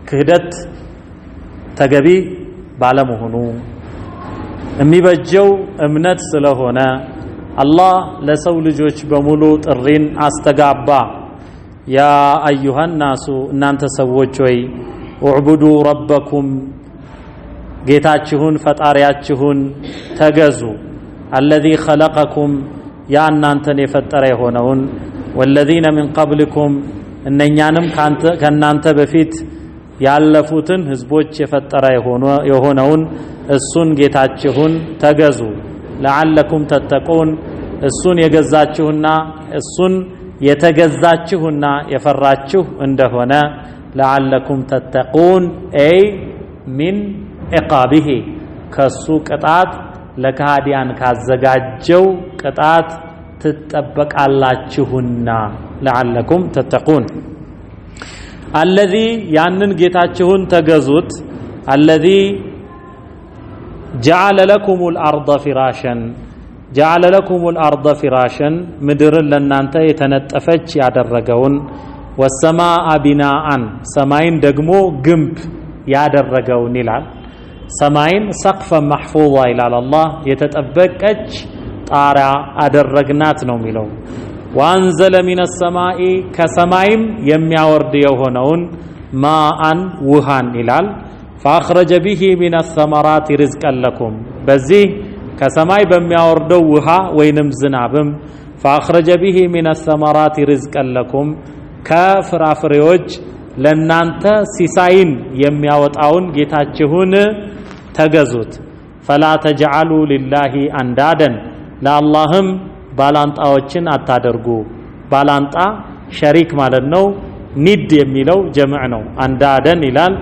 ክህደት ተገቢ ባለመሆኑ የሚበጀው እምነት ስለሆነ አላህ ለሰው ልጆች በሙሉ ጥሪን አስተጋባ ያ አዩሃ الناس እናንተ ሰዎች ሆይ اعبدوا ربكم ጌታችሁን ፈጣሪያችሁን ተገዙ الذي خلقكم ያ እናንተን የፈጠረ የሆነውን والذين من قبلكم እነኛንም ከናንተ በፊት ያለፉትን ህዝቦች የፈጠረ የሆነውን እሱን ጌታችሁን ተገዙ لعلكم تتقون እሱን የገዛችሁና እሱን የተገዛችሁና የፈራችሁ እንደሆነ لعلكم تتقون اي من عقابه ከሱ ቅጣት ለካዲያን ካዘጋጀው ቅጣት ትጠበቃላችሁና لعلكم تتقون الذي ያንን ጌታችሁን ተገዙት الذي جعل لكم الارض فراشا جعل لكم الارض فراشا ምድርን ለናንተ የተነጠፈች ያደረገውን والسماء بناء ሰማይን ደግሞ ግንብ ያደረገውን ይላል ሰማይን ሰቅፈን መሕፉዛ ይላል አላህ የተጠበቀች ጣሪያ አደረግናት ነው የሚለው ወአንዘለ ሚነ ሰማኢ ከሰማይም የሚያወርድ የሆነውን ማአን ውሃን ይላል فأخرج به من الثمرات رزقا لكم በዚህ ከሰማይ በሚያወርደው ውሃ ወይንም ዝናብም فأخرج به من الثمرات رزقا لكم ከፍራፍሬዎች ለናንተ ሲሳይን የሚያወጣውን ጌታችሁን ተገዙት فلا تجعلوا لله اندادا ለአላህም ባላንጣዎችን አታደርጉ ባላንጣ ሸሪክ ማለት ነው ኒድ የሚለው ጀምዕ ነው አንዳደን ይላል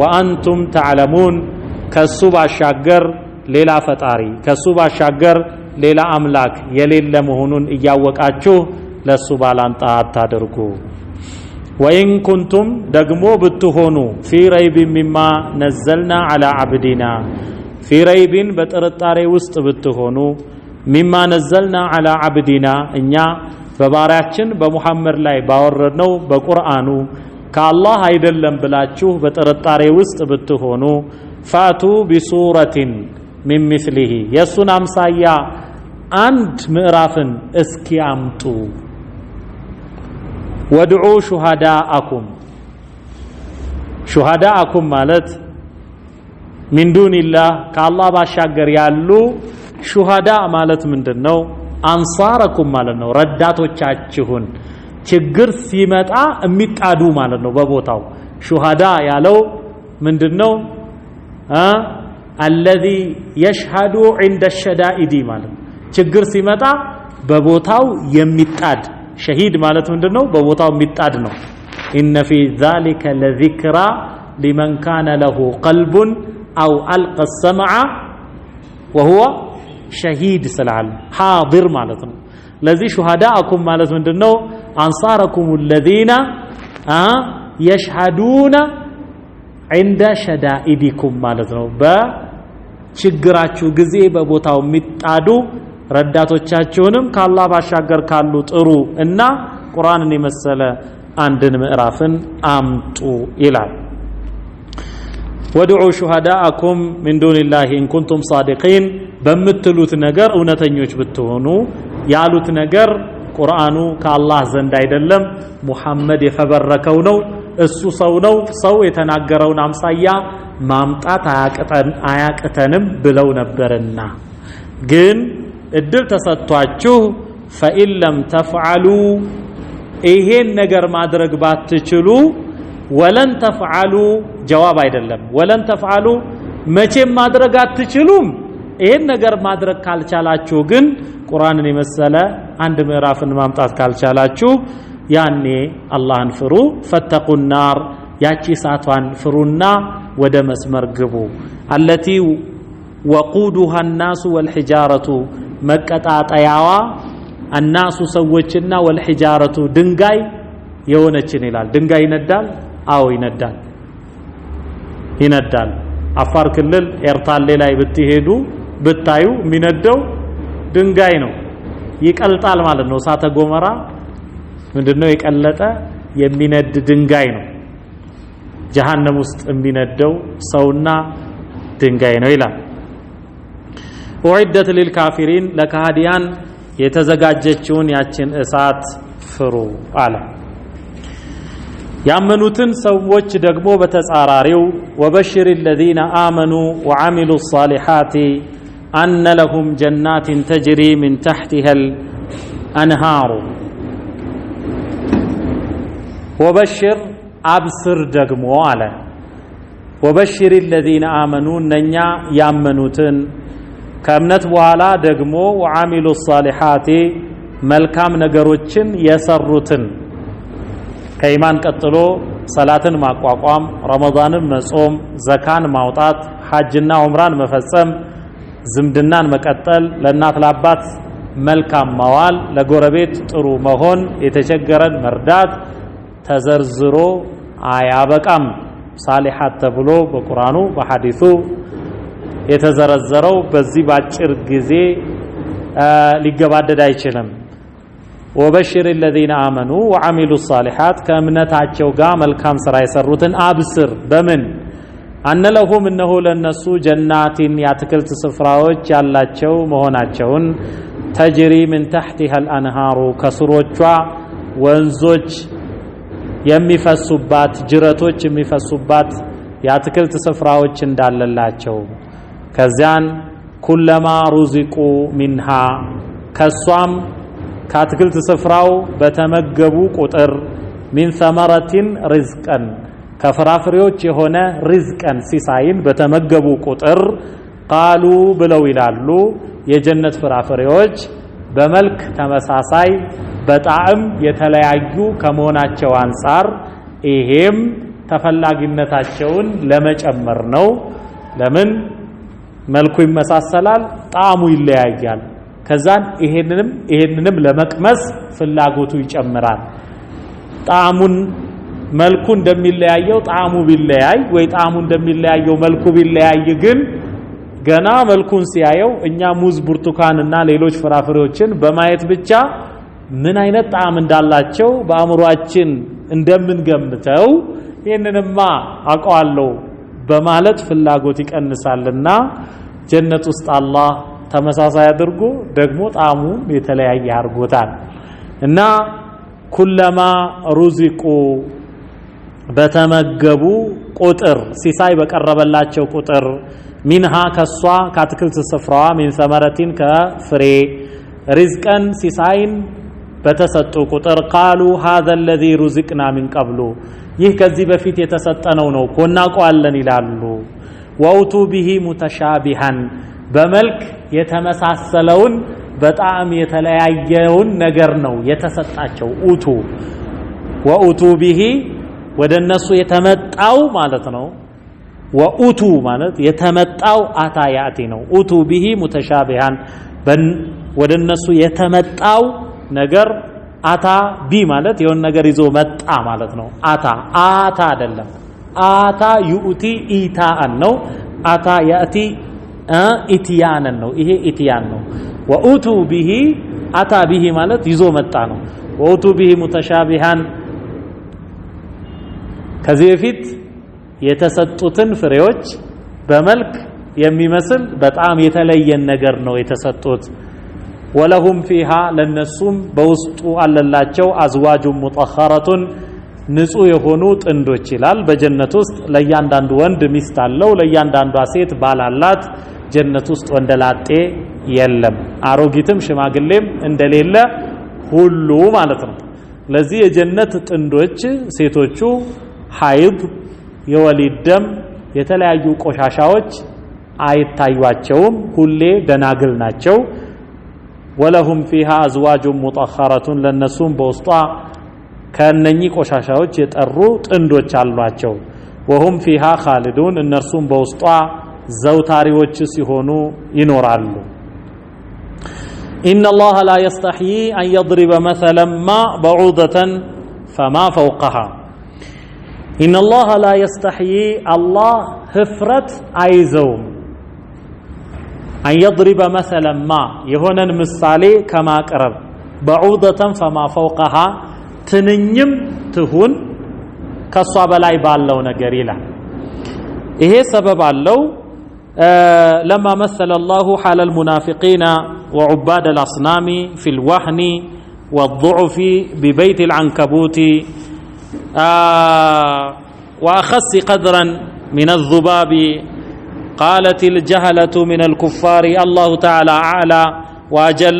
وأنتم تعلمون ከሱ ባሻገር ሌላ ፈጣሪ ከሱ ባሻገር ሌላ አምላክ የሌለ መሆኑን እያወቃችሁ ለሱ ባላንጣ አታደርጉ وإن كنتم ደግሞ ብትሆኑ في ريب مما نزلنا على عبدنا في ريب በጥርጣሬ ውስጥ ብትሆኑ مما نزلنا على عبدنا እኛ በባሪያችን በሙሐመድ ላይ ባወረድነው በቁርአኑ ከአላህ አይደለም ብላችሁ በጥርጣሬ ውስጥ ብትሆኑ ፋቱ ቢሱረቲን ሚን ምስሊሂ የሱን አምሳያ አንድ ምዕራፍን እስኪያምጡ ወድዑ ሹሃዳአኩም ማለት ሚን ዱኒላህ ከአላህ ባሻገር ያሉ ሹሃዳ ማለት ምንድነው አንሳረኩም ማለት ነው ረዳቶቻችሁን ችግር ሲመጣ የሚጣዱ ማለት ነው በቦታው ሹሃዳ ያለው ምንድነው الذي يشهد عند الشدائد ማለት ችግር ሲመጣ በቦታው የሚጣድ ሸሂድ ማለት ምንድነው በቦታው የሚጣድ ነው إن في ذلك لذكرى لمن كان له قلب أو ألقى السمع وهو شهيد سلال حاضر ማለት ነው ለዚህ ሹሃዳአኩም ማለት ምንድነው አንሳረኩም الذين يشهدون عند شدائدكم ማለት ነው በችግራችሁ ጊዜ በቦታው የሚጣዱ ረዳቶቻችሁንም ከአላህ ባሻገር ካሉ ጥሩ እና ቁርአንን የመሰለ አንድን ምዕራፍን አምጡ ይላል ወድዑ ሹሃዳአኩም من دون الله إن كنتم صادقين በምትሉት ነገር እውነተኞች ብትሆኑ ያሉት ነገር ቁርአኑ ከአላህ ዘንድ አይደለም ሙሐመድ የፈበረከው ነው እሱ ሰው ነው ሰው የተናገረውን አምሳያ ማምጣት አያቅተንም ብለው ነበርና ግን እድል ተሰጥቷችሁ فإن لم تفعلوا ይሄን ነገር ማድረግ ባትችሉ ወለን ተፍዓሉ ጀዋብ አይደለም ወለን ተፍዓሉ መቼም ማድረግ አትችሉም ይሄን ነገር ማድረግ ካልቻላችሁ ግን ቁርአንን የመሰለ አንድ ምዕራፍን ማምጣት ካልቻላችሁ ያኔ አላህን ፍሩ ፈተቁ النار ያቺ ሳቷን ፍሩና ወደ መስመር ግቡ التي وقودها الناس والحجارة መቀጣጣያዋ الناس ሰዎችና والحجارة ድንጋይ የሆነችን ይላል ድንጋይ ይነዳል አው ይነዳል አፋር ክልል ኤርታሌ ላይ ብትሄዱ ብታዩ የሚነደው ድንጋይ ነው ይቀልጣል ማለት ነው እሳተ ጎመራ ምንድነው የቀለጠ የሚነድ ድንጋይ ነው ጀሃነም ውስጥ የሚነደው ሰውና ድንጋይ ነው ይላል ወዒደት ለልካፊሪን ለካህዲያን የተዘጋጀችውን ያችን እሳት ፍሩ አለ ያመኑትን ሰዎች ደግሞ በተጻራሪው ወበሽር الذين آمنوا وعملوا الصالحات أن لهم جنات تجري من تحتها الأنهار وبشر أبصر ደግሞ አለ وبشر الذين آمنوا እነኛ ያመኑትን ከእምነት በኋላ ደግሞ وعملوا الصالحات መልካም ነገሮችን የሰሩትን ከኢማን ቀጥሎ ሰላትን ማቋቋም ረመዳንን መጾም ዘካን ማውጣት ሐጅና ዑምራን መፈጸም ዝምድናን መቀጠል ለእናት ለአባት መልካም መዋል ለጎረቤት ጥሩ መሆን የተቸገረን መርዳት ተዘርዝሮ አያበቃም ሳሊሃት ተብሎ በቁርአኑ በሐዲሱ የተዘረዘረው በዚህ ባጭር ጊዜ ሊገባደድ አይችልም وبشر الذين آمنوا وعملوا الصالحات كأمنتاچو غا ملكام سرا يسروتن أبصر بمن አነ ለሁም እነሆ ለነሱ ጀናቲን ያትክልት ስፍራዎች ያላቸው መሆናቸውን ተጅሪ ምን ተሕቲሃ አልአንሃሩ ከስሮቿ ወንዞች የሚፈሱባት ጅረቶች የሚፈሱባት ያትክልት ስፍራዎች እንዳለላቸው ከዚያን ኩለማ ሩዚቁ ሚንሃ ከሷም ከአትክልት ስፍራው በተመገቡ ቁጥር ሚን ሰመረቲን ሪዝቀን ከፍራፍሬዎች የሆነ ሪዝቀን ሲሳይን በተመገቡ ቁጥር ቃሉ ብለው ይላሉ የጀነት ፍራፍሬዎች በመልክ ተመሳሳይ በጣዕም የተለያዩ ከመሆናቸው አንፃር ይሄም ተፈላጊነታቸውን ለመጨመር ነው። ለምን መልኩ ይመሳሰላል ጣዕሙ ይለያያል። ከዛን ይሄንንም ለመቅመስ ፍላጎቱ ይጨምራል። ጣዕሙን መልኩ እንደሚለያየው ጣዕሙ ቢለያይ ወይ ጣዕሙ እንደሚለያየው መልኩ ቢለያይ ግን ገና መልኩን ሲያየው እኛ ሙዝ ብርቱካንና ሌሎች ፍራፍሬዎችን በማየት ብቻ ምን አይነት ጣዕም እንዳላቸው በአእምሮአችን እንደምንገምተው ይሄንንማ አውቀዋለሁ በማለት ፍላጎት ይቀንሳልና ጀነት ውስጥ አላህ ተመሳሳይ አድርጎ ደግሞ ጣዕሙን የተለያየ አድርጎታል። እና ኩለማ ሩዚቁ በተመገቡ ቁጥር ሲሳይ በቀረበላቸው ቁጥር ሚንሃ ከሷ ከአትክልት ስፍራዋ ሚን ሰመረቲን ከፍሬ ሪዝቀን ሲሳይን በተሰጡ ቁጥር ቃሉ هذا الذي رزقنا من قبل ይህ ከዚህ በፊት የተሰጠነው ነው ኮናቋለን ይላሉ። ወውቱ ቢሂ ሙተሻቢሃን በመልክ የተመሳሰለውን በጣዕም የተለያየውን ነገር ነው የተሰጣቸው። ኡቱ ወኡቱ ቢሂ ወደነሱ የተመጣው ማለት ነው። ወኡቱ ማለት የተመጣው አታ ያቲ ነው። ኡቱ ቢሂ ሙተሻቢሃን ወደነሱ የተመጣው ነገር አታ ቢ ማለት የሆነ ነገር ይዞ መጣ ማለት ነው። አታ አይደለም። አታ ዩቲ ኢታአን ነው። አታ ያቲ ኢትያንን ነው። ይሄ ኢትያን ነው። ወኡቱ ቢሂ አታ ቢሂ ማለት ይዞ መጣ ነው። ወኡቱ ቢሂ ሙተሻቢሃን ከዚህ በፊት የተሰጡትን ፍሬዎች በመልክ የሚመስል በጣም የተለየን ነገር ነው የተሰጡት። ወለሁም ፊሃ ለነሱም በውስጡ አለላቸው አዝዋጁን ሙጠኸረቱን ንጹህ የሆኑ ጥንዶች ይላል። በጀነት ውስጥ ለእያንዳንዱ ወንድ ሚስት አለው፣ ለእያንዳንዷ ሴት ባል አላት። ጀነት ውስጥ ወንደላጤ የለም፣ አሮጊትም ሽማግሌም እንደሌለ ሁሉ ማለት ነው። ለዚህ የጀነት ጥንዶች ሴቶቹ ሐይድ የወሊድ ደም የተለያዩ ቆሻሻዎች አይታዩአቸውም፣ ሁሌ ደናግል ናቸው። ወለሁም ፊሃ አዝዋጁን ሙጠኸረቱን ለነሱም በውስጧ ከነኚህ ቆሻሻዎች የጠሩ ጥንዶች አሏቸው። ወሁም ፊሃ ኻሊዱን እነርሱም በውስጧ ዘውታሪዎች ሲሆኑ ይኖራሉ። ኢነላህ ላ የስተሕይ አን የድሪበ መሰለን ማ በዑደተን ፈማ ፈውቀሃ። ኢነላህ ላ የስተሕይ አላህ ህፍረት አይዘውም አን የድሪበ መሰለን ማ የሆነን ምሳሌ ከማቅረብ በዑደተን ፈማ ፈውቀሃ ትንኝም ትሁን ከሷ በላይ ባለው ነገር ይላል። ይሄ ሰበብ አለው። لما مثل الله حال المنافقين وعباد الأصنام في الوهن والضعف ببيت العنكبوت وأخس قدرا من الذباب قالت الجهلة من الكفار الله تعالى أعلى وأجل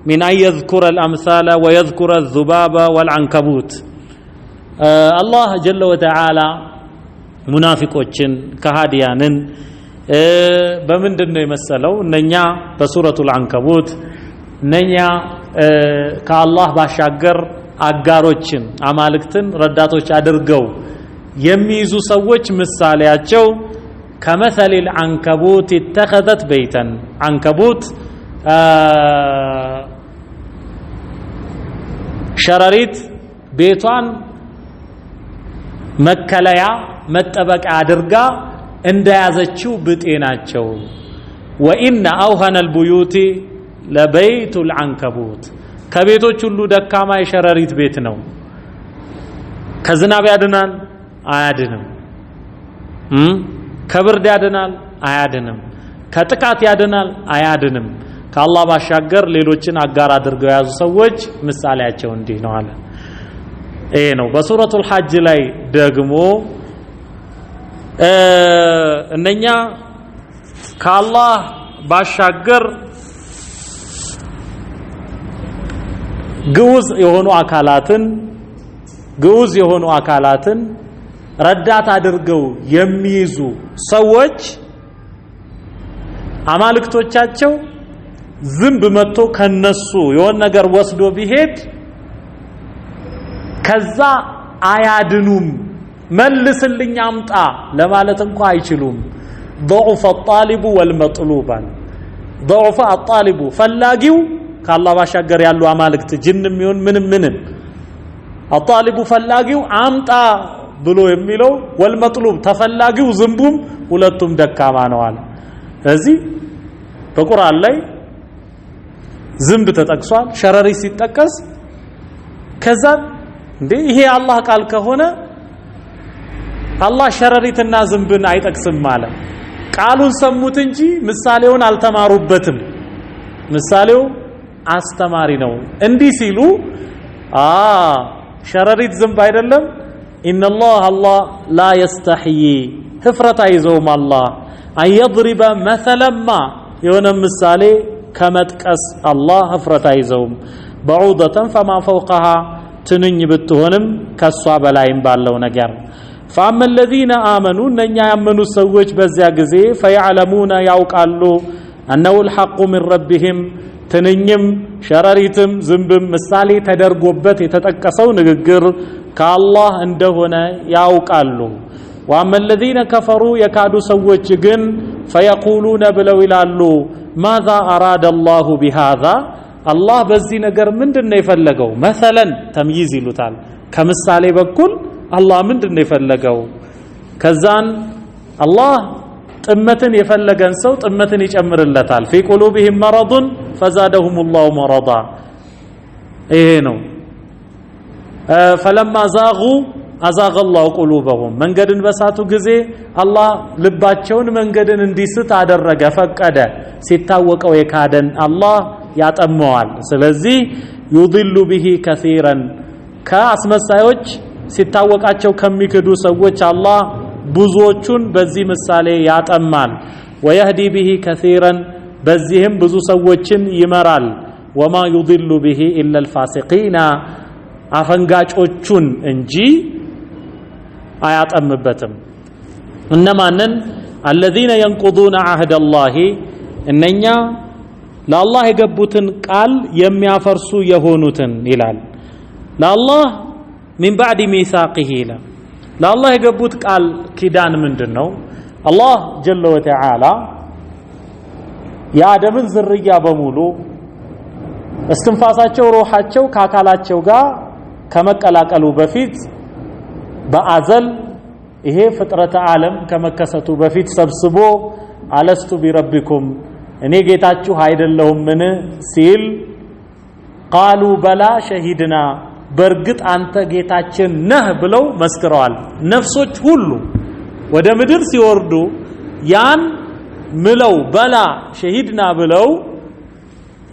من أن يذكر الأمثال ويذكر الذباب والعنكبوت. الله جل وتعالى منافقوችን ከሃዲያንን በምንድነው የመሰለው? እነኛ በሱረቱል አንከቡት እነኛ ከአላህ ባሻገር አጋሮችን አማልክትን ረዳቶች አድርገው የሚይዙ ሰዎች ምሳሌያቸው ከመሰሊል አንከቡት اتخذت بيتا አንከቡት ሸረሪት ቤቷን መከለያ መጠበቂያ አድርጋ እንደያዘችው ብጤ ናቸው። ወኢነ አውሀነል ቡዩቲ ለበይቱል አንከቡት ከቤቶች ሁሉ ደካማ የሸረሪት ቤት ነው። ከዝናብ ያድናል? አያድንም። ከብርድ ያድናል አያድንም ከጥቃት ያድናል አያድንም ከአላህ ባሻገር ሌሎችን አጋር አድርገው ያዙ ሰዎች ምሳሌያቸው እንዲህ ነው አለ ይሄ ነው በሱረቱል ሐጅ ላይ ደግሞ እነኛ ከአላህ ባሻገር ግዑዝ የሆኑ አካላትን ረዳት አድርገው የሚይዙ ሰዎች አማልክቶቻቸው ዝንብ መጥቶ ከነሱ የሆነ ነገር ወስዶ ቢሄድ ከዛ አያድኑም መልስልኝ አምጣ ለማለት እንኳን አይችሉም ضعف الطالب والمطلوب ضعف الطالب ፈላጊው ከአላህ ባሻገር ያሉ አማልክት ጅንም ይሁን ምንም الطالب ፈላጊው አምጣ ብሎ የሚለው والمطلوب ተፈላጊው ዝንቡም ሁለቱም ደካማ ነው አለ እዚህ በቁርአን ላይ ዝንብ ተጠቅሷል ሸረሪት ሲጠቀስ ከዛ እንዴ ይሄ አላህ ቃል ከሆነ አላህ ሸረሪትና ዝንብን አይጠቅስም ማለት ቃሉን ሰሙት እንጂ ምሳሌውን አልተማሩበትም ምሳሌው አስተማሪ ነው እንዲህ ሲሉ ሸረሪት ዝንብ አይደለም ኢነላህ አላህ ላ يستحي ህፍረት አይዘውም አላህ አየضرب مثلا ما የሆነ ምሳሌ ከመጥቀስ አላህ ህፍረት አይዘውም بعوضة فما فوقها ትንኝ ብትሆንም ከሷ በላይም ባለው ነገር فاما الذين امنوا እነኛ ያመኑ ሰዎች በዚያ ጊዜ فيعلمون ያውቃሉ انه الحق من ربهم ትንኝም ሸረሪትም ዝንብም ምሳሌ ተደርጎበት የተጠቀሰው ንግግር ከአላህ እንደሆነ ያውቃሉ واما الذين كفروا የካዱ ሰዎች ግን فيقولون ብለው ይላሉ ماذا اراد الله بهذا الله በዚህ ነገር ምንድነው የፈለገው مثلا ተምይዝ ይሉታል ከምሳሌ በኩል አላህ ምንድነው የፈለገው ከዛን አላህ ጥመትን የፈለገን ሰው ጥመትን ይጨምርለታል في قلوبهم مرض فزادهم الله مرضا ይሄ ነው فلما زاغوا أزاغ الله قلوبهم መንገድን በሳቱ ጊዜ አላህ ልባቸውን መንገድን እንዲስት አደረገ ፈቀደ ሲታወቀው የካደን አላህ ያጠመዋል ስለዚህ يضل به كثيرا ከአስመሳዮች ሲታወቃቸው ከሚክዱ ሰዎች አላህ ብዙዎቹን በዚህ ምሳሌ ያጠማል ويهدي به كثيرا በዚህም ብዙ ሰዎችን ይመራል وما يضل به إلا الفاسقين አፈንጋጮቹን እንጂ አያጠምበትም እነማንን الذين ينقضون عهد الله እነኛ ለአላህ የገቡትን ቃል የሚያፈርሱ የሆኑትን ይላል ለአላህ من بعد ميثاقه ይላል ለአላህ የገቡት ቃል ኪዳን ምንድነው አላህ ጀለ ወተዓላ የአደምን ዝርያ በሙሉ እስትንፋሳቸው ሩሃቸው ከአካላቸው ጋር ከመቀላቀሉ በፊት በአዘል ይሄ ፍጥረተ ዓለም ከመከሰቱ በፊት ሰብስቦ አለስቱ ቢረብኩም እኔ ጌታችሁ አይደለሁምን ሲል قالوا بلا شهدنا በርግጥ አንተ ጌታችን ነህ ብለው መስክረዋል ነፍሶች ሁሉ ወደ ምድር ሲወርዱ ያን ምለው በላ ሸሂድና ብለው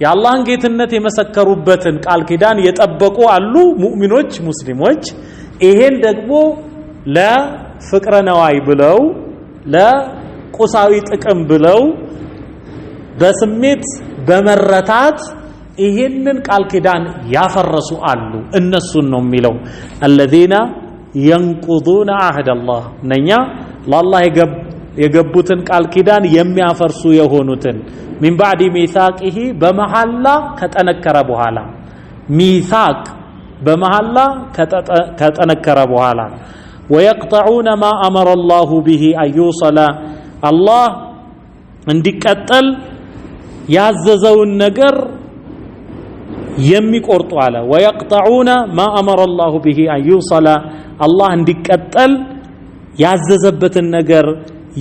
የአላህን ጌትነት የመሰከሩበትን ቃል ኪዳን የጠበቁ አሉ ሙእሚኖች ሙስሊሞች ይሄን ደግሞ ለፍቅረ ነዋይ ብለው ለቁሳዊ ጥቅም ብለው በስሜት በመረታት ይሄንን ቃል ኪዳን ያፈረሱ አሉ እነሱን ነው የሚለው الذين ينقضون عهد الله ነኛ ለአላህ የገቡትን ቃል ኪዳን የሚያፈርሱ የሆኑትን من بعد ميثاقه በመሐላ ከጠነከረ በኋላ ሚሳቅ በመሐላ ከጠነከረ በኋላ ويقطعون ما امر الله به ان يوصل الله እንዲቀጠል ያዘዘውን ነገር የሚቆርጡ አለ ويقطعون ما امر الله به ان يوصل الله እንዲቀጠል ያዘዘበትን ነገር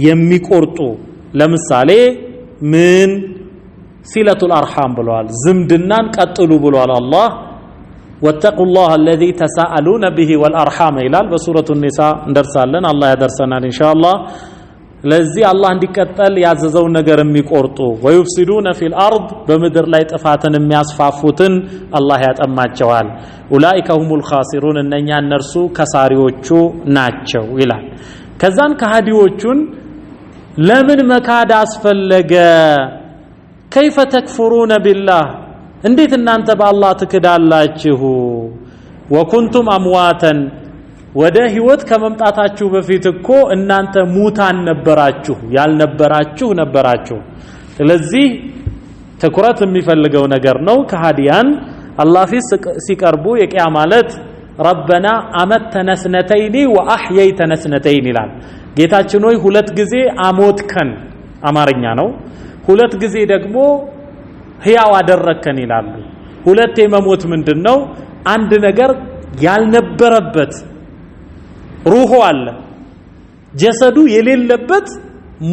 የሚቆርጡ ለምሳሌ ምን ሲለቱል አርሃም ብለዋል ዝምድናን ቀጥሉ ብለዋል አላህ واتقوا الله الذي تساءلون به والارحام ይላል በሱረቱ ኒሳ እንደርሳለን አላህ ያደርሰናል ኢንሻአላህ ለዚህ አላህ እንዲቀጠል ያዘዘው ነገር የሚቆርጡ ወይፍሲዱነ ፊል አርድ በምድር ላይ ጥፋትን የሚያስፋፉትን አላህ ያጠማቸዋል ኡላኢከ ሁሙል ኻሲሩን እነኛ እነርሱ ከሳሪዎቹ ናቸው ይላል ከዛን ከሃዲዎቹን ለምን መካድ አስፈለገ كيف تكفرون بالله እንዴት እናንተ በአላህ ትክዳላችሁ وكنتم امواتا ወደ ህይወት ከመምጣታችሁ በፊት እኮ እናንተ ሙታን ነበራችሁ ያልነበራችሁ ነበራችሁ ስለዚህ ትኩረት የሚፈልገው ነገር ነው ከሃዲያን አላህ ፊት ሲቀርቡ የቂያ ማለት ربنا أمتنا سنتين وأحييتنا سنتين ይላል ጌታችን ሆይ ሁለት ጊዜ አሞትከን አማርኛ ነው ሁለት ጊዜ ደግሞ ህያው አደረከን ይላሉ ሁለት የመሞት ምንድነው አንድ ነገር ያልነበረበት ሩሁ አለ ጀሰዱ የሌለበት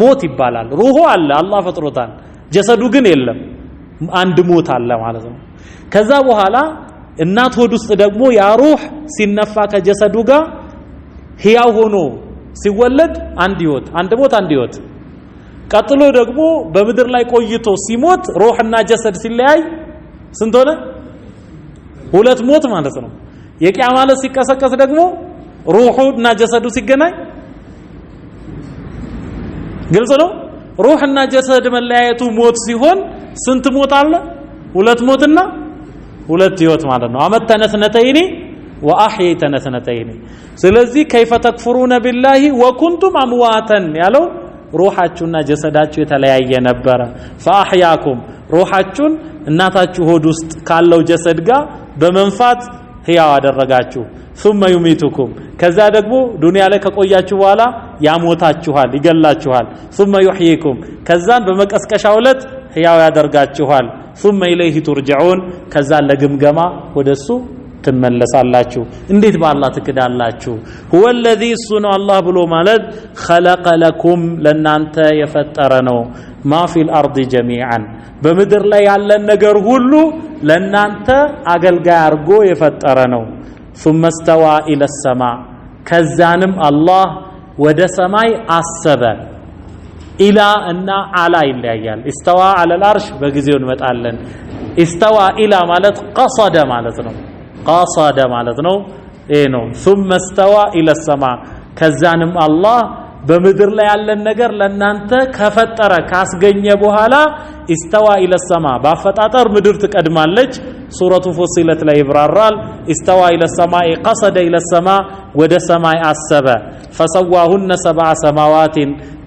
ሞት ይባላል ሩሁ አለ አላህ ፈጥሮታል ጀሰዱ ግን የለም አንድ ሞት አለ ማለት ነው ከዛ በኋላ እናት ሆድ ውስጥ ደግሞ ያ ሩህ ሲነፋ ከጀሰዱ ጋር ህያው ሆኖ ሲወለድ አንድ ህይወት አንድ ሞት አንድ ህይወት ቀጥሎ ደግሞ በምድር ላይ ቆይቶ ሲሞት ሩህና ጀሰድ ሲለያይ ስንት ሆነ ሁለት ሞት ማለት ነው የቂያ ማለት ሲቀሰቀስ ደግሞ ሩሁና ጀሰዱ ሲገናኝ ግልጽ ነው ሩህና ጀሰድ መለያየቱ ሞት ሲሆን ስንት ሞት አለ ሁለት ሞትና ሁለት ህይወት ማለት ነው አመተነ ስነተይኒ ወአህይተነ ስነተይኒ ስለዚህ كيف تكفرون بالله وكنتم امواتا ያለው ሩሃችሁና ጀሰዳችሁ የተለያየ ነበር فاحياكم ሩሃችሁን እናታችሁ ሆድ ውስጥ ካለው ጀሰድ ጋር በመንፋት ህያው አደረጋችሁ ثم يميتكم ከዛ ደግሞ ዱንያ ላይ ከቆያችሁ በኋላ ያሞታችኋል ይገላችኋል ثم يحييكم ከዛን በመቀስቀሻው ዕለት ህያው ያደርጋችኋል ثم إليه ترجعون ከዛ ለግምገማ ወደሱ ትመለሳላችሁ እንዴት በአላህ ትክዳላችሁ هو الذي صنع الله ብሎ ማለት خلق لكم ለናንተ የፈጠረ ነው ما في الارض جميعا በምድር ላይ ያለ ነገር ሁሉ ለናንተ አገልጋይ አርጎ የፈጠረ ነው ثم استوى الى السماء ከዛንም አላህ ወደ ሰማይ አሰበ ኢላ እና አላ ይለያያል استوى على العرش በጊዜው እንመጣለን استوى الى ማለት قصد ማለት ነው قصد ማለት ነው ይሄ ነው ثم استوى الى السماء ከዛንም አላህ በምድር ላይ ያለን ነገር ለናንተ ከፈጠረ ካስገኘ በኋላ استوى الى السماء ባፈጣጠር ምድር ትቀድማለች ሱረቱ ፉሲለት ላይ ይብራራል استوى الى السماء قصد الى السماء ወደ ሰማይ አሰበ فسواهن سبع سماوات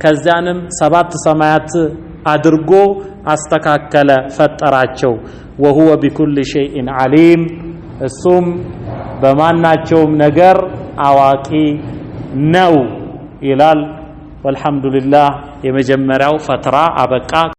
ከዛንም ሰባት ሰማያት አድርጎ አስተካከለ ፈጠራቸው وهو بكل شيء عليم እሱም በማናቸውም ነገር አዋቂ ነው ይላል والحمد لله የመጀመሪያው ፈትራ አበቃ